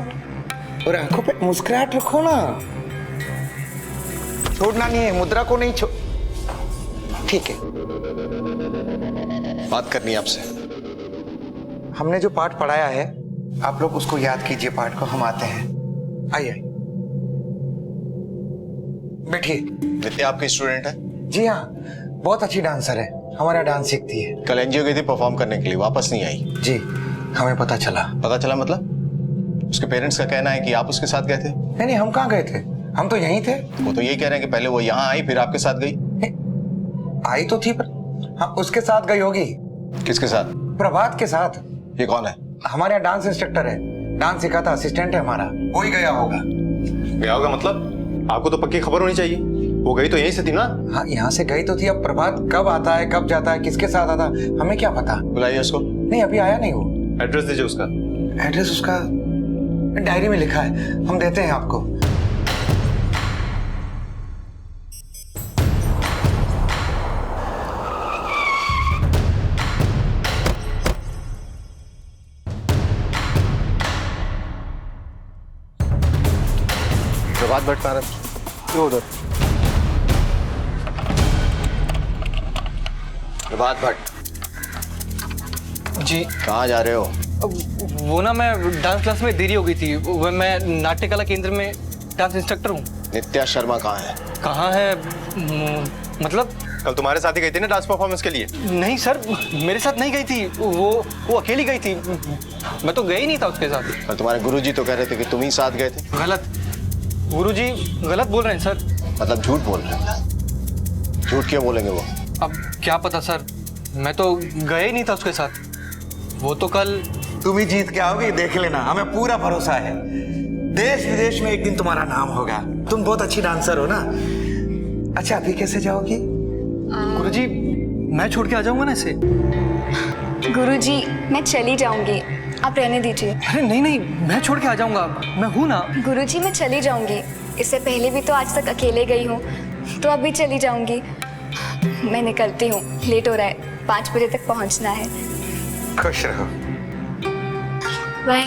और आंखों पे मुस्कुराहट रखो ना, छोड़ना नहीं है, मुद्रा को नहीं छोड़। ठीक है, बात करनी है आपसे। हमने जो पाठ पढ़ाया है आप लोग उसको याद कीजिए, पाठ को। हम आते हैं, आइए बैठिए। नित्या आपकी स्टूडेंट है? जी हाँ, बहुत अच्छी डांसर है, हमारा डांस सीखती है। कल एनजीओ गई थी परफॉर्म करने के लिए, वापस नहीं आई। जी, हमें पता चला। पता चला मतलब? उसके पेरेंट्स का कहना है कि आप उसके साथ गए थे। नहीं, हम कहाँ गए थे, हम तो यहीं थे। वो तो यही कह रहे हैं कि पहले वो यहाँ आई फिर आपके साथ गई। आई तो थी, पर हाँ, उसके साथ गई होगी। किसके साथ? प्रभात के साथ। ये कौन है? हमारे यहाँ डांस इंस्ट्रक्टर है, डांस सिखाता असिस्टेंट है हमारा, वो ही गया होगा। गया होगा मतलब? आपको तो पक्की खबर होनी चाहिए, वो गई तो यहीं से थी ना? हाँ, यहाँ से गई तो थी, अब प्रभात कब आता है, कब जाता है, किसके साथ आता है, हमें क्या पता। बुलाइए उसको। नहीं, अभी आया नहीं वो। एड्रेस दीजिए उसका। एड्रेस उसका डायरी में लिखा है, हम देते हैं आपको। प्रभात भट्ट कहाँ? उधर। प्रभात भट्ट जी। कहाँ जा रहे हो? वो ना, मैं डांस क्लास में देरी हो गई थी। मैं नाट्य कला केंद्र में डांस इंस्ट्रक्टर हूँ। नित्या शर्मा कहाँ है? कहाँ है मतलब? कल तुम्हारे साथ ही गई थी ना डांस परफॉर्मेंस के लिए? नहीं सर, मेरे साथ नहीं गई थी, वो अकेली गई थी, मैं तो गया ही नहीं था उसके साथ। और तुम्हारे गुरुजी तो कह रहे थे कि तुम ही साथ गए थे। गलत, गुरुजी गलत बोल रहे हैं सर। मतलब झूठ बोल रहे हैं? झूठ क्यों बोलेंगे वो? अब क्या पता सर, मैं तो गया ही नहीं था उसके साथ। वो तो कल। तुम ही जीत के आओगी, देख लेना, हमें पूरा भरोसा है। देश विदेश में एक दिन तुम्हारा नाम होगा, तुम बहुत अच्छी डांसर हो ना। अच्छा, अभी कैसे जाओगी? गुरुजी, मैं छोड़ के आ जाऊंगा ना इसे। गुरुजी, मैं चली जाऊंगी, आप रहने दीजिए। अरे नहीं नहीं, मैं छोड़ के आ जाऊंगा, मैं हूं ना। गुरुजी, मैं चली जाऊंगी, इससे पहले भी तो आज तक अकेले गई हूँ, तो अब भी चली जाऊंगी। मैं निकलती हूँ, लेट हो रहा है, 5 बजे तक पहुँचना है। खुश रहो। बाय।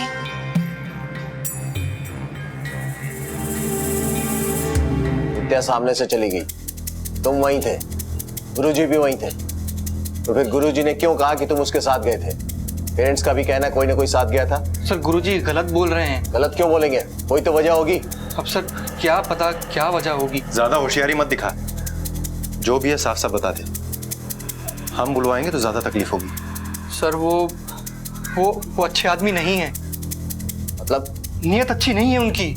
नित्या सामने से चली गई, तुम वहीं थे, गुरुजी भी वहीं थे, तो फिर गुरुजी ने क्यों कहा कि तुम उसके साथ गए थे? पेरेंट्स का भी कहना कोई ना कोई साथ गया था। सर गुरुजी गलत बोल रहे हैं। गलत क्यों बोलेंगे, कोई तो वजह होगी। अब सर क्या पता क्या वजह होगी। ज्यादा होशियारी मत दिखा, जो भी है साफ साफ बता दे, हम बुलवाएंगे तो ज्यादा तकलीफ होगी। सर वो अच्छे आदमी नहीं है। मतलब? नीयत अच्छी नहीं है उनकी,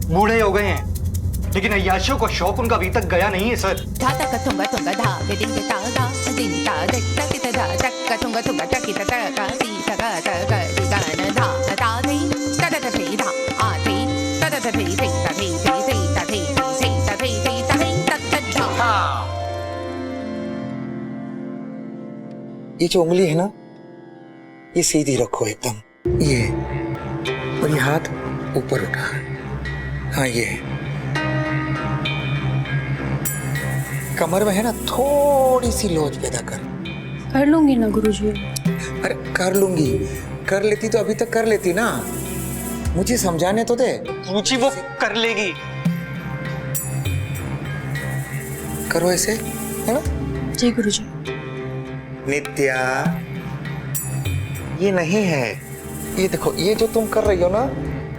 बूढ़े हो गए हैं, लेकिन अय्याशियों का शौक उनका अभी तक गया नहीं है सर। धा धा का tunga tunga धा दे दिन ता धा दिन ता दे तक ता धा तक का tunga tunga तक ता ता का ती ता का दी गा न धा ता ती ता ता ती धा आ ती ता ता ती ती ता ती ती ती ता ती ती ता ती ती ता ती ता ता धा। ये जो उंगली है ना, ये सीधी रखो एकदम, ये, और ये हाथ ऊपर उठा। हाँ, ये कमर में है ना थोड़ी सी लोच पैदा कर लूंगी ना गुरुजी। अरे कर लूंगी, कर लेती तो अभी तक कर लेती ना, मुझे समझाने तो दे। रुचि वो कर लेगी। करो ऐसे, है ना? जी गुरुजी। नित्या, ये नहीं है, ये देखो, ये जो तुम कर रही हो ना,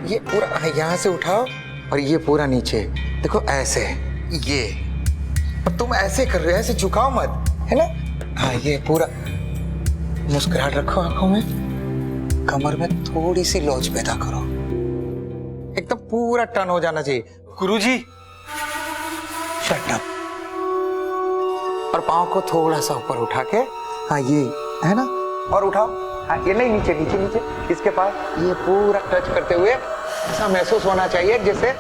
ये पूरा यहाँ से उठाओ और ये पूरा नीचे, देखो ऐसे, ये, और तुम ऐसे कर रहे हो, ऐसे झुकाओ मत, है ना? हाँ, ये पूरा मुस्कुराहट रखो आंखों में, कमर में थोड़ी सी लौच पैदा करो, एकदम पूरा टर्न हो जाना चाहिए। गुरुजी, शट अप। और पाँव को थोड़ा सा ऊपर उठा के, हाँ ये, है ना? और उठाओ, हाँ ये नहीं, नीचे नीचे नीचे, इसके पास ये पूरा टच करते हुए ऐसा महसूस होना चाहिए जैसे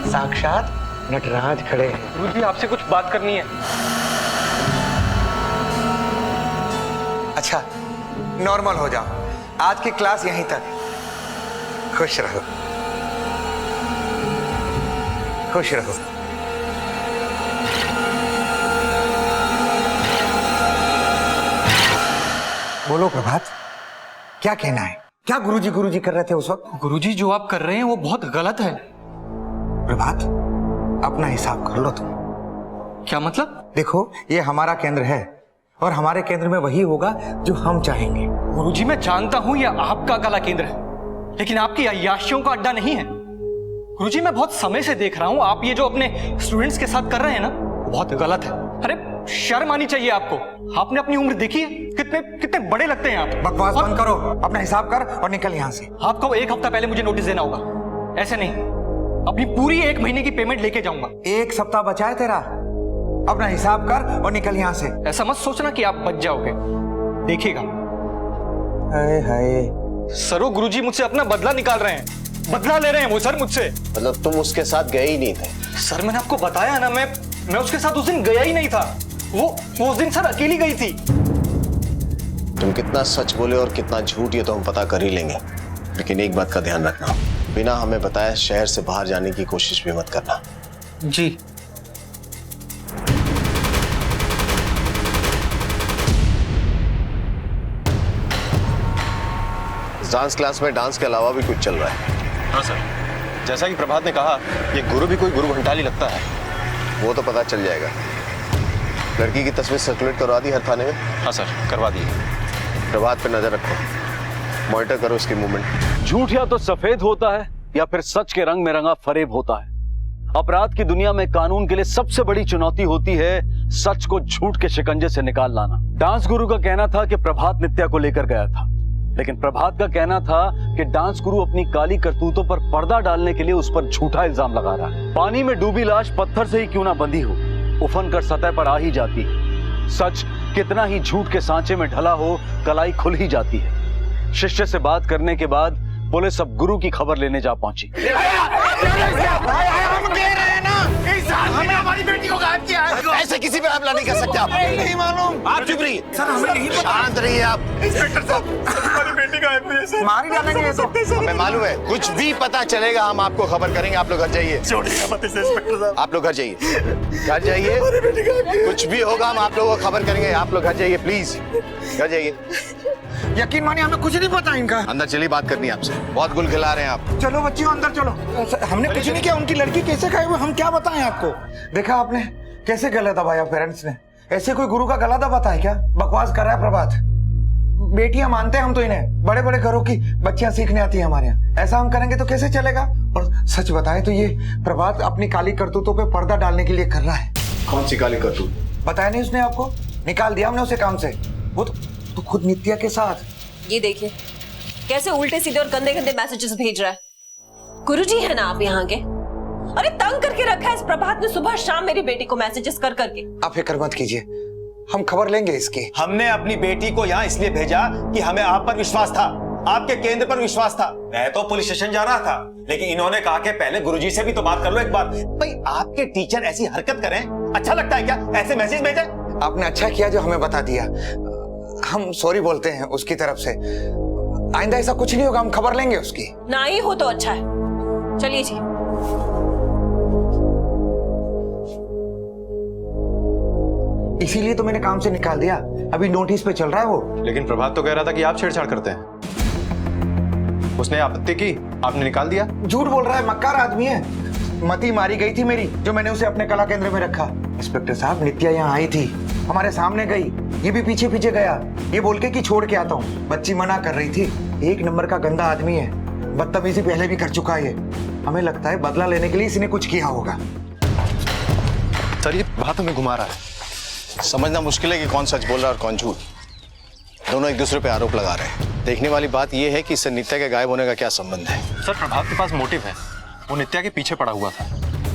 साक्षात नटराज खड़े हैं। गुरुजी आपसे कुछ बात करनी है। अच्छा, नॉर्मल हो जाओ। आज की क्लास यहीं तक। खुश रहो, खुश रहो। बोलो प्रभात, क्या कहना है? क्या गुरुजी कर रहे थे उस वक्त? गुरुजी जो आप कर रहे हैं वो बहुत गलत है। प्रभात, अपना हिसाब कर लो तुम। क्या मतलब? देखो, ये हमारा केंद्र है और हमारे केंद्र में वही होगा जो हम चाहेंगे। गुरुजी मैं जानता हूं ये आपका कला केंद्र है, लेकिन आपकी अय्याशियों का अड्डा नहीं है। गुरुजी मैं बहुत समय से देख रहा हूं आप ये जो अपने स्टूडेंट्स के साथ कर रहे हैं ना, बहुत गलत है। अरे शर्म आनी चाहिए आपको। आपने अपनी उम्र देखी है? कितने बड़े लगते हैं आप। बकवास बंद करो, अपना हिसाब कर और निकल यहां से। आपको 1 हफ्ता पहले मुझे नोटिस देना होगा, ऐसे नहीं। अपनी पूरी 1 महीने की पेमेंट लेके जाऊंगा। 1 सप्ताह बचा है तेरा, अपना हिसाब कर और निकल यहां से। ऐसा मत सोचना कि आप बच जाओगे, देखिएगा। हाय हाय सरो, गुरुजी मुझसे अपना बदला निकाल रहे हैं, बदला ले रहे हैं वो सर मुझसे। मतलब तुम उसके साथ गए ही नहीं थे? सर मैंने आपको बताया ना, मैं उसके साथ उस दिन गया ही नहीं था। वो उस दिन सर अकेली गई थी। तुम कितना सच बोले और कितना झूठ ये तो हम पता कर ही लेंगे, लेकिन एक बात का ध्यान रखना, बिना हमें बताए शहर से बाहर जाने की कोशिश भी मत करना। जी। डांस क्लास में डांस के अलावा भी कुछ चल रहा है? हाँ सर, जैसा कि प्रभात ने कहा, ये गुरु भी कोई गुरु घंटाली लगता है। वो तो पता चल जाएगा। लड़की की तस्वीर सर्कुलेट करवा दी हर थाने में? हाँ सर, करवा दी। प्रभात पे नजर रखो, मॉनिटर करो उसकी मूवमेंट। झूठ या तो सफेद होता है या फिर सच के रंग में रंगा फरेब होता है। अपराध की दुनिया में कानून के लिए सबसे बड़ी चुनौती होती है सच को झूठ के शिकंजे से निकाल लाना। डांस गुरु का कहना था कि प्रभात नित्या को लेकर गया था, लेकिन प्रभात का कहना था कि डांस गुरु अपनी काली करतूतों पर पर्दा डालने के लिए उस पर झूठा इल्जाम लगा रहा है। पानी में डूबी लाश पत्थर से ही क्यों ना बंधी हो, उफन कर सतह पर आ ही जाती है। सच कितना ही झूठ के सांचे में ढला हो, कलाई खुल ही जाती है। शिष्य से बात करने के बाद पुलिस अब गुरु की खबर लेने जा पहुंची। हमने हमारी बेटी को गायब किया है। ऐसे किसी पे हमला नहीं कर सकते आप। नहीं मालूम। आप चुप रहिए सर, हमें नहीं पता। शांत रहिए आप। इंस्पेक्टर साहब, हमारी बेटी गायब हुई है सर। मार ही डालेंगे ये तो। हमें मालूम है, कुछ भी पता चलेगा हम आपको खबर करेंगे। आप लोग घर जाइए। छोड़िएगा मत इसे इंस्पेक्टर साहब। आप लोग घर जाइए, घर जाइए। कुछ भी होगा हम आप लोगों को खबर करेंगे। आप लोग घर जाइए प्लीज, घर जाइए। यकीन मानिए हमें कुछ नहीं पता इनका। अंदर चलिए, बात करनी है आपसे। बहुत गुल खिला रहे हैं आप। चलो बच्चियों अंदर चलो। हमने कुछ नहीं किया। उनकी लड़की कैसे खाई हुई हम क्या बताएं आपको? देखा आपने कैसे गला दबाया पेरेंट्स ने? ऐसे कोई गुरु का गला दबाता है क्या? बकवास कर रहा है प्रभात। बेटियां मानते हैं हम तो इन्हें, बड़े बड़े घरों की बच्चियां सीखने आती है हमारे यहाँ। ऐसा हम करेंगे तो कैसे चलेगा? और सच बताएं तो ये प्रभात अपनी काली करतूतों पे पर्दा डालने के लिए कर रहा है। कौन सी काली करतूत? बताया नहीं उसने आपको? निकाल दिया हमने उसे काम से। वो तो खुद नित्या के साथ। ये देखिए कैसे उल्टे सीधे और गंदे गंदे मैसेजेस भेज रहा है। गुरुजी है ना आप यहाँ के? अरे तंग करके रखा है इस प्रभात ने सुबह शाम मेरी बेटी को मैसेजेस कर करके। आप फिक्र मत कीजिए, हम खबर लेंगे इसकी। हमने अपनी बेटी को यहाँ इसलिए भेजा कि हमें आप पर विश्वास था, आपके केंद्र पर विश्वास था। मैं तो पुलिस स्टेशन जा रहा था, लेकिन इन्होंने कहा कि पहले गुरुजी से भी तो बात कर लो एक बार। भाई आपके टीचर ऐसी हरकत करें, अच्छा लगता है क्या? ऐसे मैसेज भेजे? आपने अच्छा किया जो हमें बता दिया। हम सॉरी बोलते हैं उसकी तरफ से। आइंदा ऐसा कुछ नहीं होगा, हम खबर लेंगे उसकी। ना ही हो तो अच्छा है। चलिए जी। इसीलिए तो मैंने काम से निकाल दिया, अभी नोटिस पे चल रहा है वो। लेकिन प्रभात तो कह रहा था कि आप छेड़छाड़ करते हैं। उसने आपत्ति की, आपने निकाल दिया। झूठ बोल रहा है, मक्कार आदमी है। मती मारी गई थी मेरी, जो मैंने उसे अपने कला केंद्र में रखा। इंस्पेक्टर साहब, नित्या यहाँ आई थी, हमारे सामने गई, ये भी पीछे पीछे गया, ये बोल के कि छोड़ के आता हूँ। बच्ची मना कर रही थी। 1 नंबर का गंदा आदमी है, बदतमीजी पहले भी कर चुका है। हमें लगता है बदला लेने के लिए इसने कुछ किया होगा। सर ये बात हमें घुमा रहा है। समझना मुश्किल है कि कौन सच बोल रहा है और कौन झूठ। दोनों एक दूसरे पे आरोप लगा रहे हैं। देखने वाली बात यह है कि इससे नित्या के गायब होने का क्या संबंध है। सर प्रभात के पास मोटिव है, वो नित्या के पीछे पड़ा हुआ था।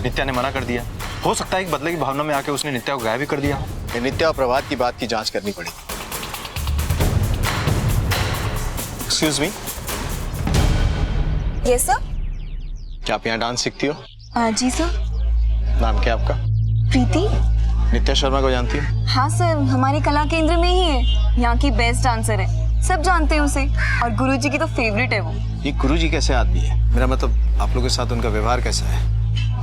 नित्या ने मना कर दिया। हो सकता है एक बदले की भावना में आके उसने नित्या को गायब भी कर दिया। नित्या और प्रभात की बात की जांच करनी पड़ी। Excuse me. Yes sir. क्या आप यहाँ डांस सीखती हो? जी सर। नाम क्या आपका? प्रीति। नित्या शर्मा को जानती है? हाँ सर, हमारे कला केंद्र में ही है। यहाँ की बेस्ट डांसर है, सब जानते हैं उसे, और गुरुजी की तो फेवरेट है वो। ये गुरुजी कैसे आदमी है? मेरा मतलब आप लोगों के साथ उनका व्यवहार कैसा है?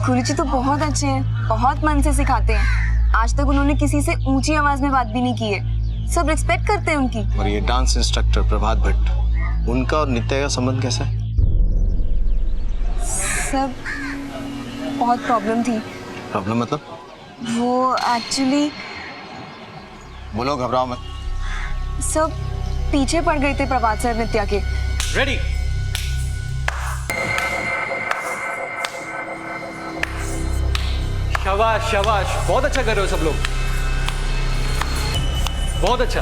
गुरुजी तो बहुत अच्छे हैं, बहुत मन से सिखाते हैं। आज तक उन्होंने किसी से ऊंची आवाज में बात भी नहीं की है, सब रिस्पेक्ट करते हैं उनकी। और ये डांस इंस्ट्रक्टर प्रभात भट्ट, उनका और नित्या का संबंध कैसा है? सब बहुत प्रॉब्लम थी। प्रॉब्लम मतलब? वो एक्चुअली बोलो, घबराओ मत। सब पीछे पड़ गए थे प्रभात सर नित्या के। रेडी। शाबाश शाबाश, बहुत अच्छा कर रहे हो सब लोग, बहुत अच्छा।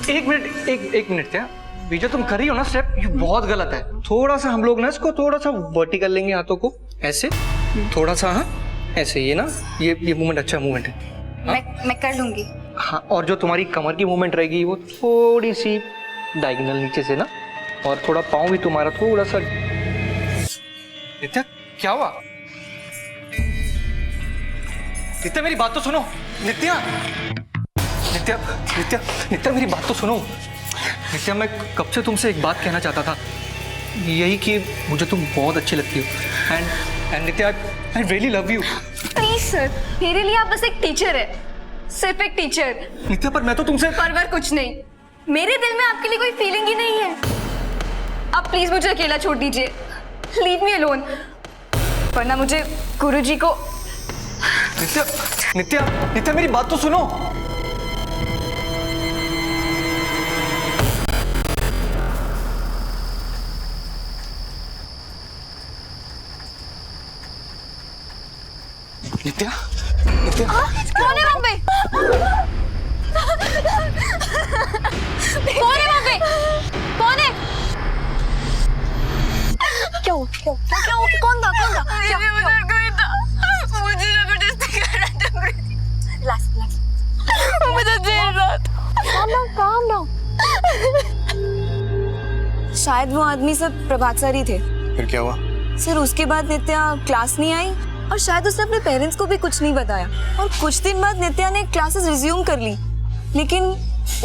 एक मिनट क्या, ये जो तुम कर रही हो ना स्टेप, ये बहुत गलत है। थोड़ा सा हम लोग ना इसको थोड़ा सा वर्टिकल लेंगे, हाथों को ऐसे थोड़ा सा, हाँ ऐसे, ये ना ये मूवमेंट अच्छा मूवमेंट है। मैं कर लूंगी। हाँ, और जो तुम्हारी कमर की मूवमेंट रहेगी वो थोड़ी सी डायगोनल नीचे से ना, और थोड़ा पाँव भी तुम्हारा थोड़ा सा। नित्या क्या हुआ? नित्या मेरी बात तो सुनो। नित्या नित्या नित्या नित्या मेरी बात तो सुनो। नित्या मैं कब से तुमसे एक बात कहना चाहता था, यही कि मुझे तुम बहुत अच्छी लगती हो, and Nitya I really love you. Please sir, मेरे लिए आप बस एक टीचर है, सिर्फ एक टीचर। नित्या पर मैं तो तुमसे परवर कुछ नहीं, मेरे दिल में आपके लिए कोई फीलिंग ही नहीं है। आप प्लीज मुझे अकेला छोड़ दीजिए, लीव मी अलोन, वरना मुझे गुरुजी को। नित्या नित्या नित्या मेरी बात तो सुनो। नित्या नित्या कौन है वहाँ पे? कौन है वहाँ पे? कौन है? क्या हो? कौन था? मुझे जबरदस्ती कर रहा था। रिलैक्स। मुझे जेल रात। Calm down. शायद वो आदमी सब प्रभात सर ही थे। फिर क्या हुआ? सर उसके बाद नित्या क्लास नहीं आई, और शायद उसने अपने पेरेंट्स को भी कुछ नहीं बताया, और कुछ दिन बाद नित्या ने क्लासेस रिज्यूम कर ली, लेकिन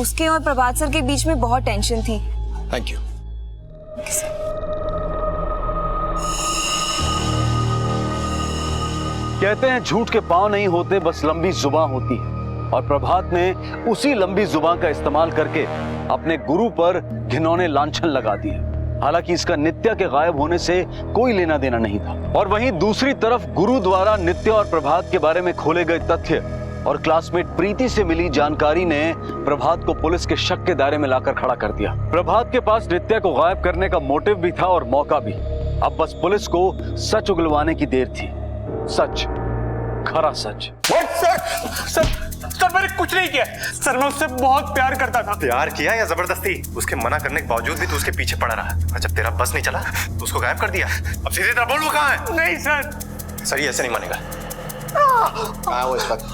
उसके और प्रभात सर के बीच में बहुत टेंशन थी। Thank you. कहते हैं झूठ के पांव नहीं होते, बस लंबी जुबान होती है, और प्रभात ने उसी लंबी जुबान का इस्तेमाल करके अपने गुरु पर घिनौने लांछन लगा दिए। हालांकि इसका नित्या के गायब होने से कोई लेना देना नहीं था। और वहीं दूसरी तरफ गुरु द्वारा नित्या और प्रभात के बारे में खोले गए तथ्य और क्लासमेट प्रीति से मिली जानकारी ने प्रभात को पुलिस के शक के दायरे में लाकर खड़ा कर दिया। प्रभात के पास नित्या को गायब करने का मोटिव भी था और मौका भी। अब बस पुलिस को सच उगलवाने की देर थी। सच, खरा सच। सर मैंने कुछ नहीं किया सर, मैं उससे बहुत प्यार करता था। प्यार किया या जबरदस्ती? उसके मना करने के बावजूद भी तू उसके पीछे पड़ा रहा, और जब तेरा बस नहीं चला तो उसको गायब कर दिया। अब सीधे तरह बोल, वो कहाँ है? नहीं सर। सर ये ऐसे नहीं मानेगा। कहाँ है वो इस वक्त?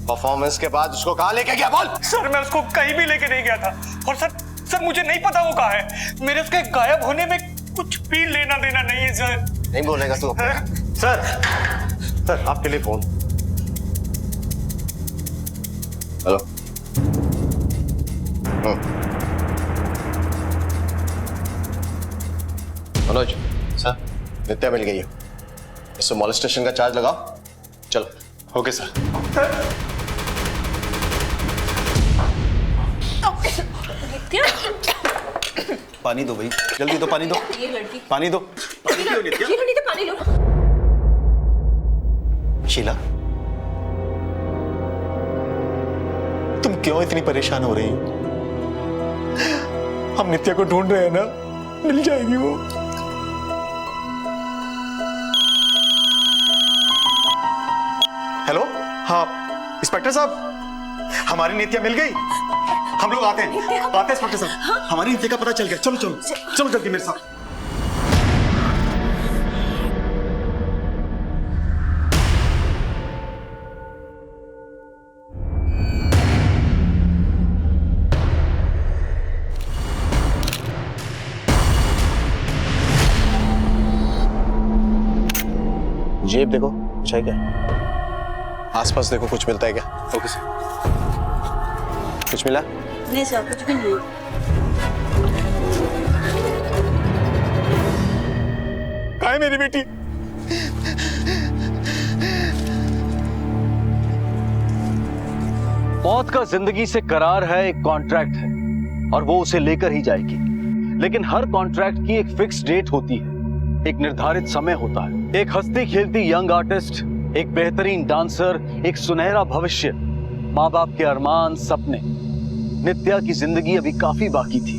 परफॉर्मेंस के बाद उसको कहाँ लेके गया? बोल। सर मैं उसको कहीं भी लेके नहीं गया था, और सर मुझे नहीं पता वो कहाँ है। मेरे उसके गायब होने में कुछ भी लेना देना नहीं है सर। नहीं बोलेगा तू? सर आपके लिए फोन। हेलो। मनोज सर, नित्या मिल गई है, इससे मॉलेस्टेशन का चार्ज लगाओ। चलो। Okay sir. पानी दो भाई, जल्दी दो, पानी दो। ये लड़की, पानी दो। पानी लो नित्या। ये लो नित्या, पानी लो। शीला, तुम क्यों इतनी परेशान हो रही हो? हम नित्या को ढूंढ रहे हैं ना, मिल जाएगी वो। हेलो, हाँ इंस्पेक्टर साहब, हमारी नित्या मिल गई। हम लोग आते हैं इंस्पेक्टर साहब। हमारी नित्या का पता चल गया। चलो चलो चलो जल्दी मेरे साथ। जेब देखो, कुछ है क्या? आसपास देखो, कुछ मिलता है क्या? Okay sir. कुछ मिला? नहीं सर, कुछ भी नहीं। कहाँ है मेरी बेटी? मौत का जिंदगी से करार है, एक कॉन्ट्रैक्ट है और वो उसे लेकर ही जाएगी। लेकिन हर कॉन्ट्रैक्ट की एक फिक्स डेट होती है, एक निर्धारित समय होता है। एक हंसती खेलती यंग आर्टिस्ट, एक बेहतरीन डांसर, एक सुनहरा भविष्य, माँ बाप के अरमान, सपने। नित्या की जिंदगी अभी काफी बाकी थी,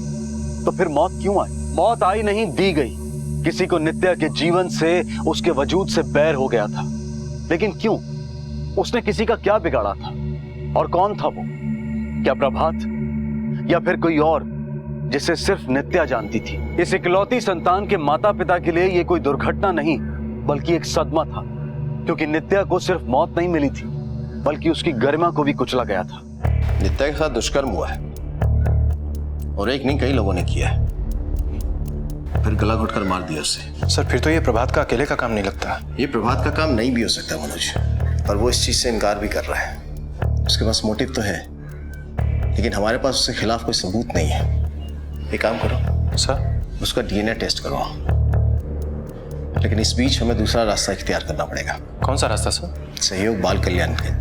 तो फिर मौत क्यों आई? मौत आई नहीं, दी गई। किसी को नित्या के जीवन से, उसके वजूद से बैर हो गया था। लेकिन क्यों? उसने किसी का क्या बिगाड़ा था? और कौन था वो? क्या प्रभात या फिर कोई और जिसे सिर्फ नित्या जानती थी? इस इकलौती संतान के माता पिता के लिए ये कोई दुर्घटना नहीं बल्कि एक सदमा था, क्योंकि नित्या को सिर्फ मौत नहीं मिली थी बल्कि उसकी गरिमा को भी कुचला गया था। नित्या के साथ दुष्कर्म हुआ है और एक नहीं, कई लोगों ने किया है, फिर गला घोटकर मार दिया उसे। सर फिर तो ये प्रभात का अकेले का काम नहीं लगता। ये प्रभात का काम नहीं भी हो सकता मनोज, और वो इस चीज से इनकार भी कर रहा है। उसके पास मोटिव तो है, लेकिन हमारे पास उसके खिलाफ कोई सबूत नहीं है। एक काम करो सर, उसका डीएनए टेस्ट करवाओ, लेकिन इस बीच हमें दूसरा रास्ता इख्तियार करना पड़ेगा। कौन सा रास्ता सर? सहयोग बाल कल्याण के।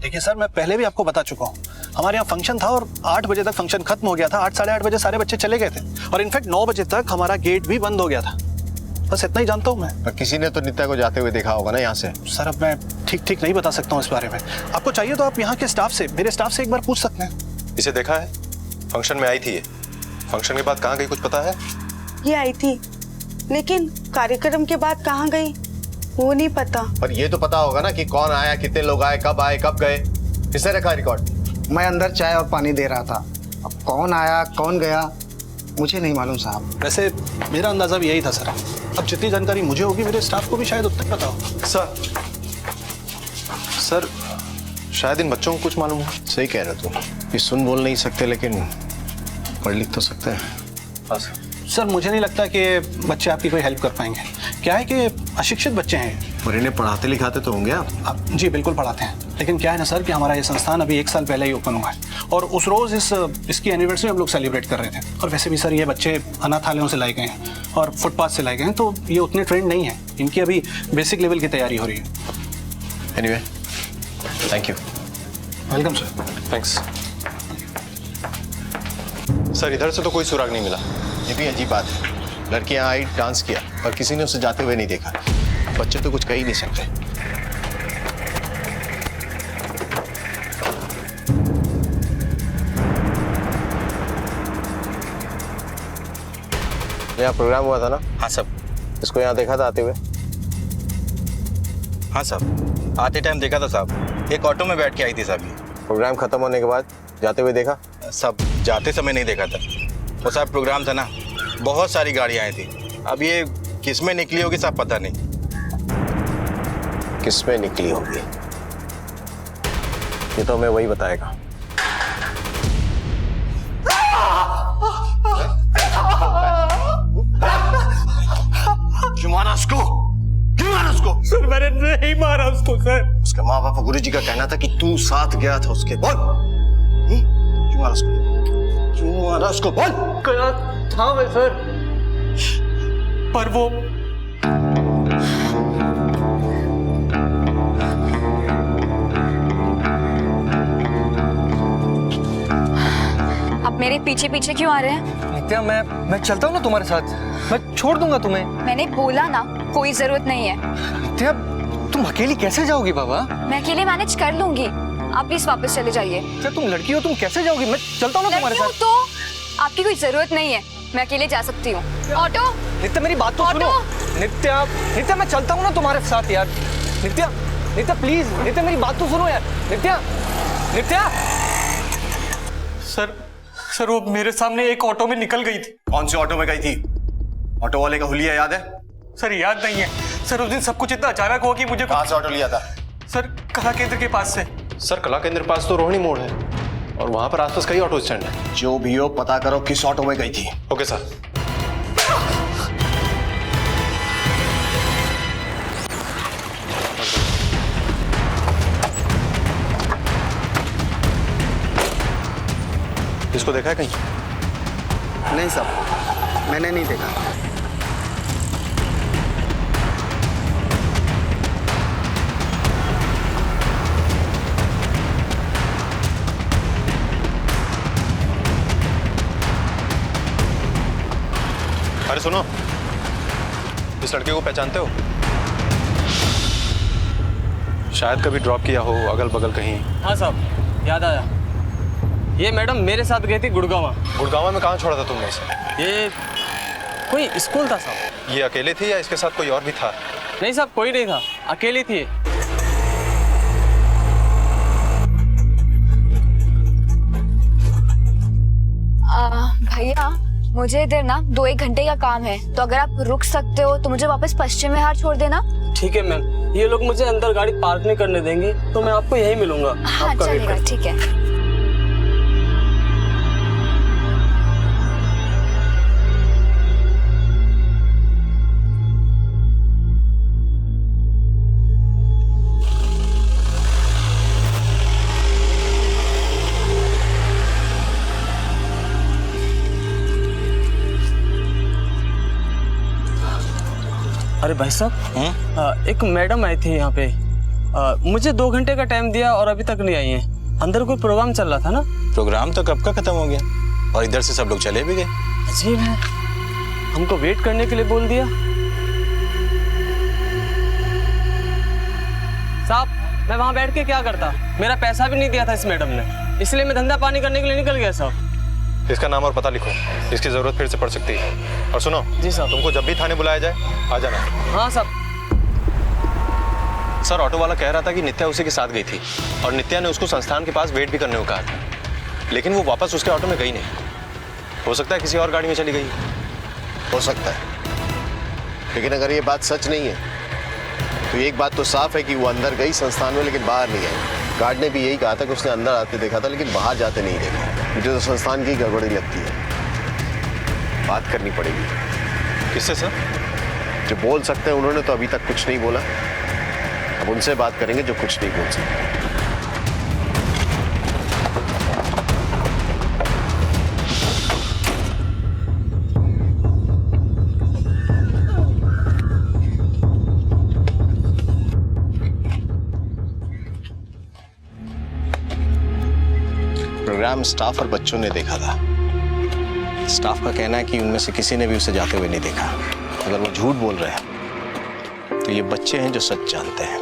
देखिए सर, मैं पहले भी आपको बता चुका हूँ, हमारे यहाँ फंक्शन था और 8 बजे तक फंक्शन खत्म हो गया था। 8 साढ़े 8 बजे सारे बच्चे चले गए थे और इनफैक्ट 9 बजे तक हमारा गेट भी बंद हो गया था। बस इतना ही जानता हूँ मैं। पर किसी ने तो नित्या को जाते हुए देखा होगा ना यहाँ से। सर अब मैं ठीक नहीं बता सकता हूँ इस बारे में। आपको चाहिए तो आप यहाँ के स्टाफ से, मेरे स्टाफ से एक बार पूछ सकते हैं। इसे देखा है? फंक्शन में आई थी ये। फंक्शन के बाद कहाँ गई कुछ पता है? ये आई थी, लेकिन कार्यक्रम के बाद कहाँ गई वो नहीं पता। पर ये तो पता होगा ना कि कौन आया, कितने लोग आए, कब गए। किसने रखा रिकॉर्ड? मैं अंदर चाय और पानी दे रहा था। अब कौन आया कौन गया मुझे नहीं मालूम साहब। वैसे मेरा अंदाजा भी यही था सर। अब जितनी जानकारी मुझे होगी मेरे स्टाफ को भी शायद उतना पता हो। सर शायद इन बच्चों को कुछ मालूम है। सही कह रहे हो तुम। ये सुन बोल नहीं सकते लेकिन पढ़ लिख तो सकते हैं। सर मुझे नहीं लगता कि बच्चे आपकी कोई हेल्प कर पाएंगे। क्या है कि अशिक्षित बच्चे हैं। और इन्हें पढ़ाते लिखाते तो होंगे आप? जी बिल्कुल पढ़ाते हैं, लेकिन क्या है ना सर कि हमारा ये संस्थान अभी 1 साल पहले ही ओपन हुआ है और उस रोज़ इसकी एनिवर्सरी हम लोग सेलिब्रेट कर रहे थे। और वैसे भी सर ये बच्चे अनाथालयों से लाए गए हैं और फुटपाथ से लाए गए हैं, तो ये उतने ट्रेंड नहीं है। इनकी अभी बेसिक लेवल की तैयारी हो रही है। Anyway thank you. Welcome sir. Thanks. Sir इधर से तो कोई सुराग नहीं मिला। ये भी अजीब बात है। लड़की यहाँ आई, डांस किया और किसी ने उसे जाते हुए नहीं देखा। बच्चे तो कुछ कह ही नहीं सकते। यहाँ प्रोग्राम हुआ था ना? हाँ सब। इसको यहाँ देखा था आते हुए? हाँ साहब, आते टाइम देखा था साहब। एक ऑटो में बैठ के आई थी साहब। प्रोग्राम खत्म होने के बाद जाते हुए देखा? सब जाते समय नहीं देखा था। वो साहब प्रोग्राम था ना, बहुत सारी गाड़ियाँ आई थी। अब ये किस में निकली होगी साहब पता नहीं। किस में निकली होगी ये तो हमें वही बताएगा। क्यों मारा उसको? क्यों मारा उसको? सर मैंने नहीं मारा उसको सर। उसके माँ बाप और गुरुजी का कहना था कि तू साथ गया था उसके। बोल क्यों मारा उसको? क्यों मारा उसको? बोल। गया था मैं सर, पर वो आप मेरे पीछे पीछे क्यों आ रहे हैं? नित्या मैं चलता हूँ ना तुम्हारे साथ, मैं छोड़ दूंगा तुम्हें। मैंने बोला ना कोई जरूरत नहीं है। नित्या तुम अकेली कैसे जाओगी बाबा? मैं अकेले मैनेज कर लूंगी, आप प्लीज वापस चले जाइए। क्या तुम लड़की हो, तुम कैसे जाओगी? मैं चलता हूँ ना तुम्हारे साथ। तो आपकी कोई जरूरत नहीं है, मैं अकेले जा सकती हूँ। ऑटो नित्या मेरी बात तो सुनो। नित्या मैं चलता हूँ ना तुम्हारे साथ यार। नित्या प्लीज, नित्या मेरी बात तो सुनो यार। नित्या सर वो मेरे सामने एक ऑटो में निकल गई थी। कौन सी ऑटो में गई थी? ऑटो वाले का हुलिया याद है? सर याद नहीं है सर, उस दिन सब कुछ इतना अचानक हुआ कि मुझे। कहाँ से ऑटो लिया था? सर कला केंद्र के पास से। सर कला केंद्र पास तो रोहिणी मोड़ है। और वहां पर आसपास कई ऑटो स्टैंड है। जो भी हो पता करो किस ऑटो में गई थी। Okay sir. इसको देखा है कहीं? नहीं साहब, मैंने नहीं देखा। अरे सुनो, इस लड़के को पहचानते हो? शायद कभी ड्रॉप किया हो अगल बगल कहीं। हाँ साहब, याद आया। ये मैडम मेरे साथ गई थी गुड़गांव। गुड़गांव में कहाँ छोड़ा था तुमने इसे? ये कोई स्कूल था साहब। ये अकेले थी या इसके साथ कोई और भी था? नहीं साहब, कोई नहीं था, अकेली थी। भैया मुझे इधर ना 2-1 घंटे का काम है, तो अगर आप रुक सकते हो तो मुझे वापस पश्चिम विहार छोड़ देना। ठीक है मैम, ये लोग मुझे अंदर गाड़ी पार्क नहीं करने देंगे, तो मैं आपको यहीं मिलूंगा। हाँ चलेगा, ठीक है। अरे भाई साहब, एक मैडम आई थी यहाँ पे, मुझे 2 घंटे का टाइम दिया और अभी तक नहीं आई है। अंदर कोई प्रोग्राम चल रहा था ना। प्रोग्राम तो कब का खत्म हो गया और इधर से सब लोग चले भी गए। अजीब है, हमको वेट करने के लिए बोल दिया। साहब, मैं वहाँ बैठ के क्या करता? मेरा पैसा भी नहीं दिया था इस मैडम ने, इसलिए मैं धंधा पानी करने के लिए निकल गया साहब। इसका नाम और पता लिखो, इसकी जरूरत फिर से पड़ सकती है। और सुनो जी साहब, तुमको जब भी थाने बुलाया जाए आ जाना। हाँ साहब। सर, ऑटो वाला कह रहा था कि नित्या उसी के साथ गई थी और नित्या ने उसको संस्थान के पास वेट भी करने को कहा था, लेकिन वो वापस उसके ऑटो में गई नहीं। हो सकता है किसी और गाड़ी में चली गई। हो सकता है, लेकिन अगर ये बात सच नहीं है तो एक बात तो साफ है कि वो अंदर गई संस्थान में लेकिन बाहर नहीं आई। गार्ड ने भी यही कहा था कि उसने अंदर आते देखा था लेकिन बाहर जाते नहीं देखा। मुझे तो संस्थान की गड़बड़ी लगती है, बात करनी पड़ेगी। किससे सर? जो बोल सकते हैं उन्होंने तो अभी तक कुछ नहीं बोला, अब उनसे बात करेंगे जो कुछ नहीं बोल सकते। प्रोग्राम स्टाफ और बच्चों ने देखा था। स्टाफ का कहना है कि उनमें से किसी ने भी उसे जाते हुए नहीं देखा। अगर वो झूठ बोल रहे हैं तो ये बच्चे हैं जो सच जानते हैं।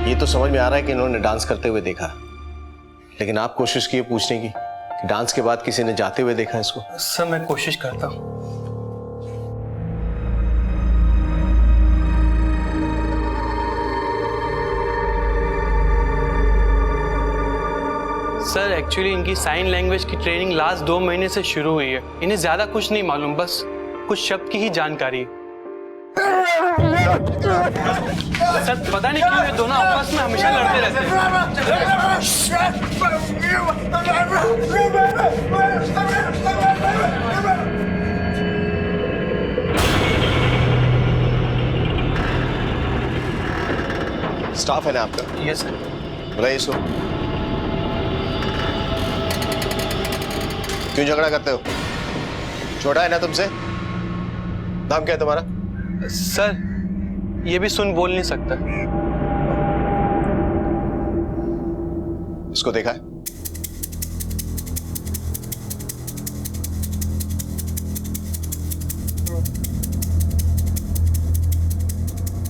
ये तो समझ में आ रहा है कि इन्होंने डांस करते हुए देखा, लेकिन आप कोशिश किए पूछने की कि डांस के बाद किसी ने जाते हुए देखा इसको? सर, मैं कोशिश करता हूँ। सर, एक्चुअली इनकी साइन लैंग्वेज की ट्रेनिंग लास्ट 2 महीने से शुरू हुई है। इन्हें ज्यादा कुछ नहीं मालूम, बस कुछ शब्द की ही जानकारी है। सर, पता नहीं क्यों ये दोनों आपस में हमेशा लड़ते रहते हैं। स्टाफ है ना आपका? Yes sir. बताइए इसको, क्यों झगड़ा करते हो? छोटा है ना तुमसे? नाम क्या है तुम्हारा? सर, ये भी सुन बोल नहीं सकता। इसको देखा है?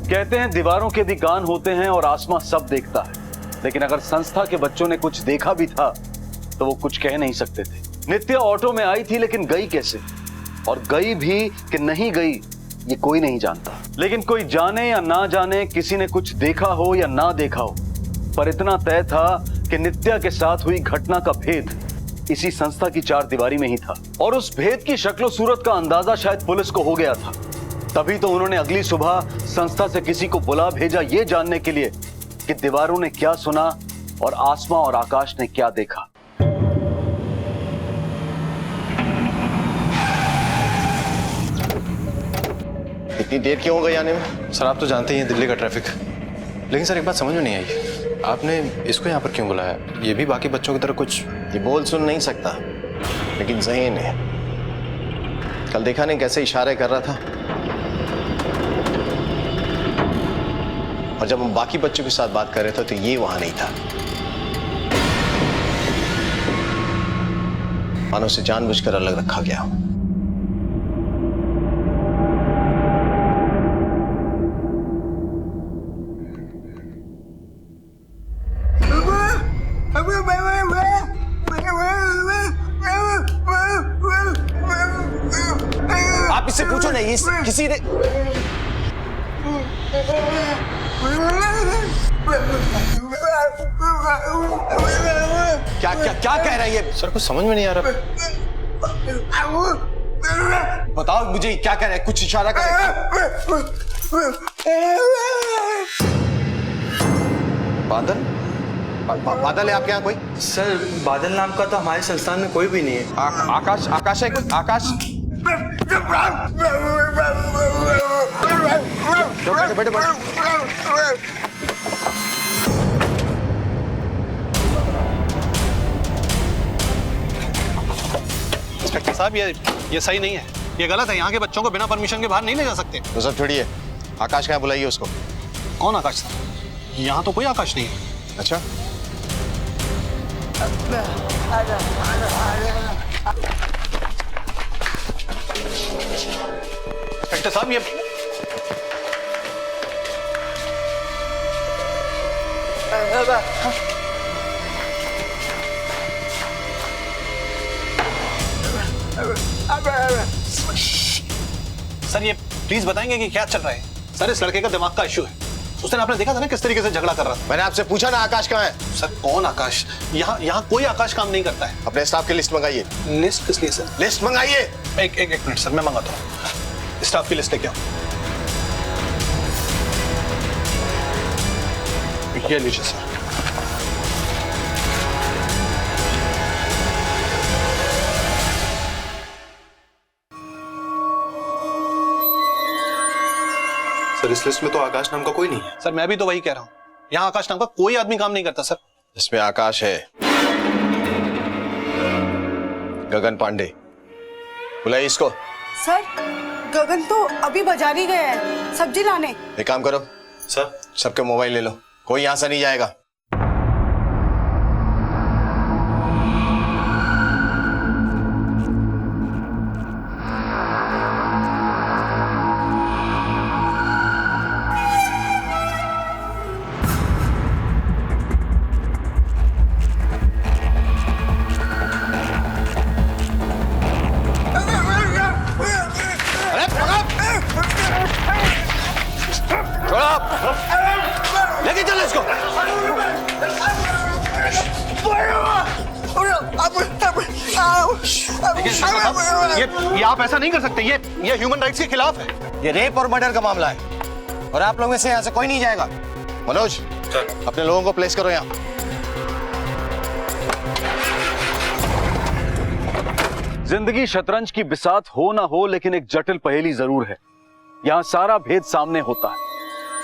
कहते हैं दीवारों के भी कान होते हैं और आसमां सब देखता है, लेकिन अगर संस्था के बच्चों ने कुछ देखा भी था तो वो कुछ कह नहीं सकते थे। नित्या ऑटो में आई थी, लेकिन गई कैसे, और गई भी कि नहीं गई ये कोई नहीं जानता। लेकिन कोई जाने या ना जाने, किसी ने कुछ देखा हो या ना देखा हो, पर इतना तय था कि नित्या के साथ हुई घटना का भेद इसी संस्था की चार दीवारी में ही था और उस भेद की शक्लो सूरत का अंदाजा शायद पुलिस को हो गया था। तभी तो उन्होंने अगली सुबह संस्था से किसी को बुला भेजा ये जानने के लिए कि दीवारों ने क्या सुना और आसमां और आकाश ने क्या देखा। इतनी देर क्यों हो गई आने में? सर आप तो जानते ही हैं दिल्ली का ट्रैफिक, लेकिन सर एक बात समझ में नहीं आई, आपने इसको यहाँ पर क्यों बुलाया? ये भी बाकी बच्चों की तरह कुछ ये बोल सुन नहीं सकता, लेकिन ज़हीन है। कल देखा नहीं कैसे इशारे कर रहा था, और जब हम बाकी बच्चों के साथ बात कर रहे थे तो ये वहां नहीं था। मानो उसे जानबूझकर अलग रखा गया। आप इससे पूछो नहीं, किसी ने क्या क्या क्या कह रहा है ये? सर कुछ समझ में नहीं आ रहा। बताओ मुझे क्या कह रहा है, कुछ इशारा कर रहा है। बादल? बादल है आपके यहाँ कोई? सर बादल नाम का तो हमारे संस्थान में कोई भी नहीं है। आकाश? आकाश है कोई? आकाश? बैठे बैठे। इंस्पेक्टर साहब ये सही नहीं है, ये गलत है। यहाँ के बच्चों को बिना परमिशन के बाहर नहीं ले जा सकते। तो सब छोड़िए, आकाश कहाँ बुलाइए उसको। कौन आकाश साहब? यहाँ तो कोई आकाश नहीं है। अच्छा, इंस्पेक्टर साहब ये सर ये प्लीज बताएंगे कि क्या चल रहा है? सर इस लड़के का दिमाग का इश्यू है। उस दिन आपने देखा था ना किस तरीके से झगड़ा कर रहा था। मैंने आपसे पूछा ना आकाश कहाँ है? सर कौन आकाश? यहाँ कोई आकाश काम नहीं करता है। अपने स्टाफ की लिस्ट मंगाइए। लिस्ट किस लिए सर? लिस्ट मंगाइए। एक मिनट सर, मैं मंगाता हूँ। स्टाफ की लिस्ट है क्या? ये लीजिए सर। सर इस लिस्ट में तो आकाश नाम का कोई नहीं है। सर मैं भी तो वही कह रहा हूँ, यहाँ आकाश नाम का कोई आदमी काम नहीं करता सर। इसमें आकाश है, गगन पांडे, बुलाइए इसको। सर गगन तो अभी बाजार ही गया है सब्जी लाने। एक काम करो सर, सबके मोबाइल ले लो, कोई यहां से नहीं जाएगा। लेके चलो इसको। ये आप ऐसा नहीं कर सकते, ये ह्यूमन राइट्स के खिलाफ है। ये रेप और मर्डर का मामला है और आप लोगों में से यहाँ से कोई नहीं जाएगा। मनोज अपने लोगों को प्लेस करो यहाँ। जिंदगी शतरंज की बिसात हो ना हो, लेकिन एक जटिल पहेली जरूर है। यहाँ सारा भेद सामने होता है,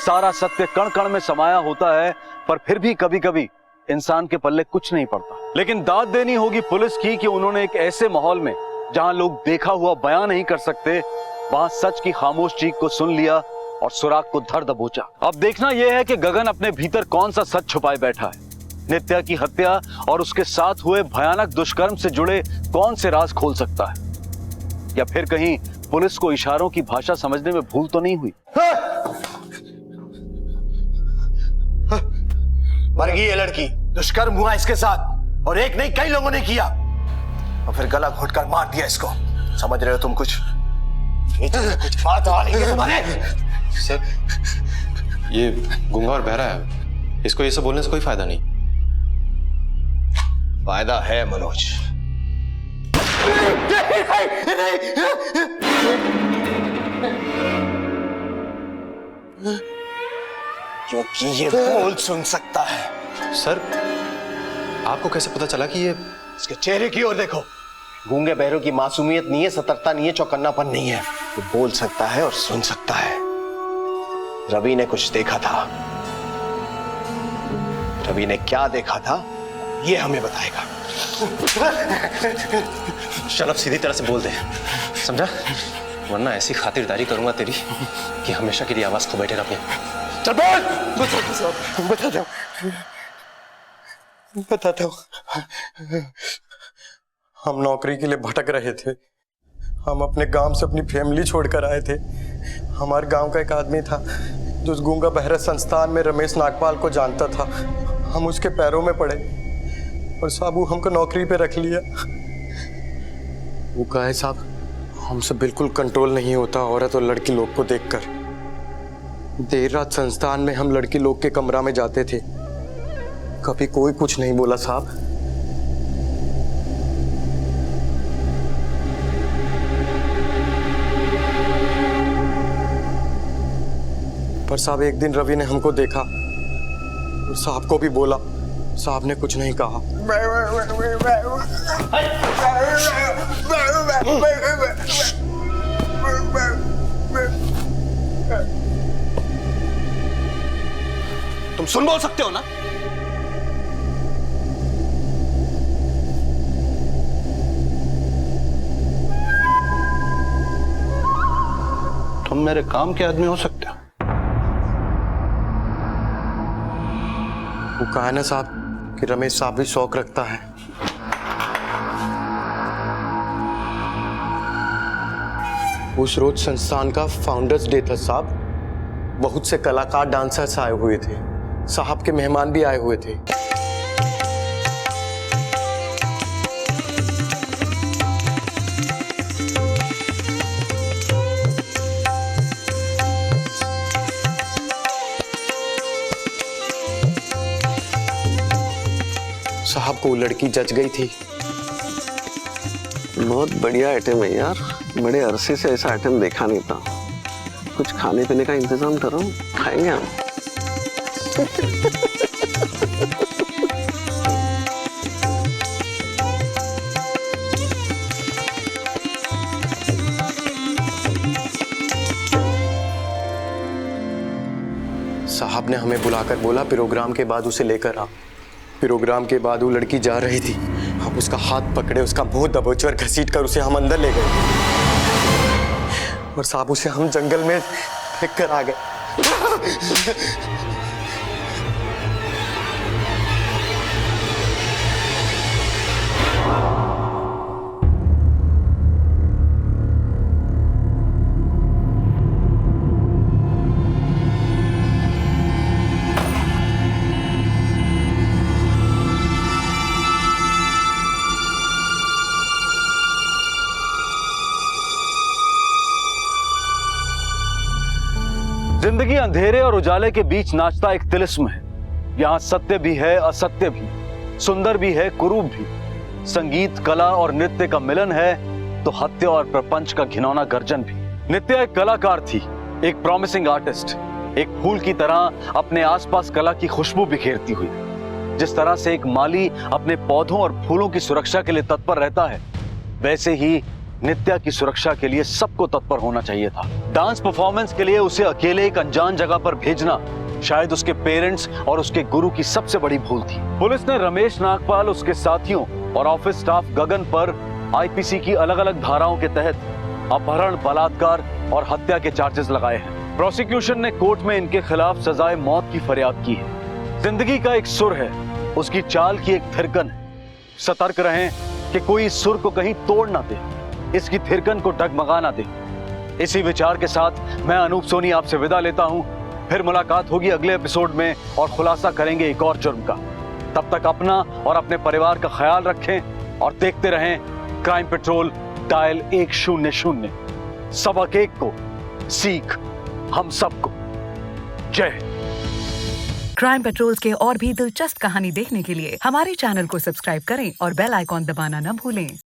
सारा सत्य कण कण में समाया होता है, पर फिर भी कभी कभी इंसान के पल्ले कुछ नहीं पड़ता। लेकिन दाद देनी होगी पुलिस की कि उन्होंने एक ऐसे माहौल में जहां लोग देखा हुआ बयां नहीं कर सकते, वहां सच की खामोश चीख को सुन लिया और सुराग को धर दबोचा। अब देखना यह है कि गगन अपने भीतर कौन सा सच छुपाए बैठा है। नित्या की हत्या और उसके साथ हुए भयानक दुष्कर्म से जुड़े कौन से राज खोल सकता है, या फिर कहीं पुलिस को इशारों की भाषा समझने में भूल तो नहीं हुई। मर गई ये लड़की, दुष्कर्म हुआ इसके साथ और एक नहीं कई लोगों ने किया, और फिर गला घोटकर मार दिया इसको। समझ रहे हो तुम कुछ? कुछ बात आ रही है तुम्हारे? सर ये गूंगा और बहरा है, इसको ये सब बोलने से कोई फायदा नहीं। फायदा है मनोज, क्योंकि ये बोल सुन सकता है। सर, आपको कैसे पता चला कि ये? इसके चेहरे की ओर देखो। गूंगे बहरों की मासूमियत नहीं है, सतर्कता नहीं है, चौकन्नापन नहीं है। वो बोल सकता है और सुन सकता है। रवि ने कुछ देखा था। रवि ने क्या देखा था ये हमें बताएगा। चल अब सीधी तरह से बोल दे, समझा? वरना ऐसी खातिरदारी करूंगा तेरी कि हमेशा के लिए आवाज खो बैठे रहे। चल बोल। बताता हूँ। हम नौकरी के लिए भटक रहे थे। हम अपने गांव से अपनी फैमिली छोड़कर आए थे। हमारे गांव का एक आदमी था जो उस गूंगा बहरा संस्थान में रमेश नागपाल को जानता था। हम उसके पैरों में पड़े और साहब वो हमको नौकरी पे रख लिया। वो कहा है साहब हमसे बिल्कुल कंट्रोल नहीं होता औरत और लड़की लोग को देखकर। देर रात संस्थान में हम लड़की लोग के कमरा में जाते थे। कभी कोई कुछ नहीं बोला साहब। पर साहब एक दिन रवि ने हमको देखा और साहब को भी बोला। साहब ने कुछ नहीं कहा। तुम सुन बोल सकते हो ना? तुम मेरे काम के आदमी हो सकते हो। वो कहा ना साहब कि रमेश साहब भी शौक रखता है। उस रोज संस्थान का फाउंडर्स डे था साहब। बहुत से कलाकार डांसर्स आए हुए थे। साहब के मेहमान भी आए हुए थे। साहब को लड़की जच गई थी। बहुत बढ़िया आइटम है यार। बड़े अरसे से ऐसा आइटम देखा नहीं था। कुछ खाने पीने का इंतजाम करो, खाएंगे हम। साहब ने हमें बुलाकर बोला प्रोग्राम के बाद उसे लेकर आ। प्रोग्राम के बाद वो लड़की जा रही थी। हम उसका हाथ पकड़े, उसका मुंह दबोचे और घसीट कर उसे हम अंदर ले गए और साहब उसे हम जंगल में फेंक कर आ गए। जिंदगी अंधेरे और उजाले के बीच नाचता एक तिलिस्म है। यहाँ सत्य भी है, असत्य भी, सुंदर भी है, कुरूप भी। संगीत, कला और नृत्य का मिलन है तो हत्या और प्रपंच का घिनौना गर्जन भी। नित्या एक कलाकार थी, एक प्रॉमिसिंग आर्टिस्ट, एक फूल की तरह अपने आसपास कला की खुशबू बिखेरती हुई। जिस तरह से एक माली अपने पौधों और फूलों की सुरक्षा के लिए तत्पर रहता है, वैसे ही नित्या की सुरक्षा के लिए सबको तत्पर होना चाहिए था। डांस परफॉर्मेंस के लिए उसे अकेले एक अनजान जगह पर भेजना शायद उसके पेरेंट्स और उसके गुरु की सबसे बड़ी भूल थी। पुलिस ने रमेश नागपाल, उसके साथियों और ऑफिस स्टाफ गगन पर आईपीसी की अलग अलग धाराओं के तहत अपहरण, बलात्कार और हत्या के चार्जेस लगाए हैं। प्रोसिक्यूशन ने कोर्ट में इनके खिलाफ सजाए मौत की फरियाद की है। जिंदगी का एक सुर है, उसकी चाल की एक थिरकन है। सतर्क रहें कि कोई इस सुर को कहीं तोड़ ना दे, इसकी थिरकन को डगमगा ना दे। इसी विचार के साथ मैं अनूप सोनी आपसे विदा लेता हूं। फिर मुलाकात होगी अगले एपिसोड में और खुलासा करेंगे एक और जुर्म का। तब तक अपना और अपने परिवार का ख्याल रखें और देखते रहें क्राइम पेट्रोल डायल 100। सबक एक को, सीख हम सबको। जय। क्राइम पेट्रोल के और भी दिलचस्प कहानी देखने के लिए हमारे चैनल को सब्सक्राइब करें और बेल आइकॉन दबाना न भूलें।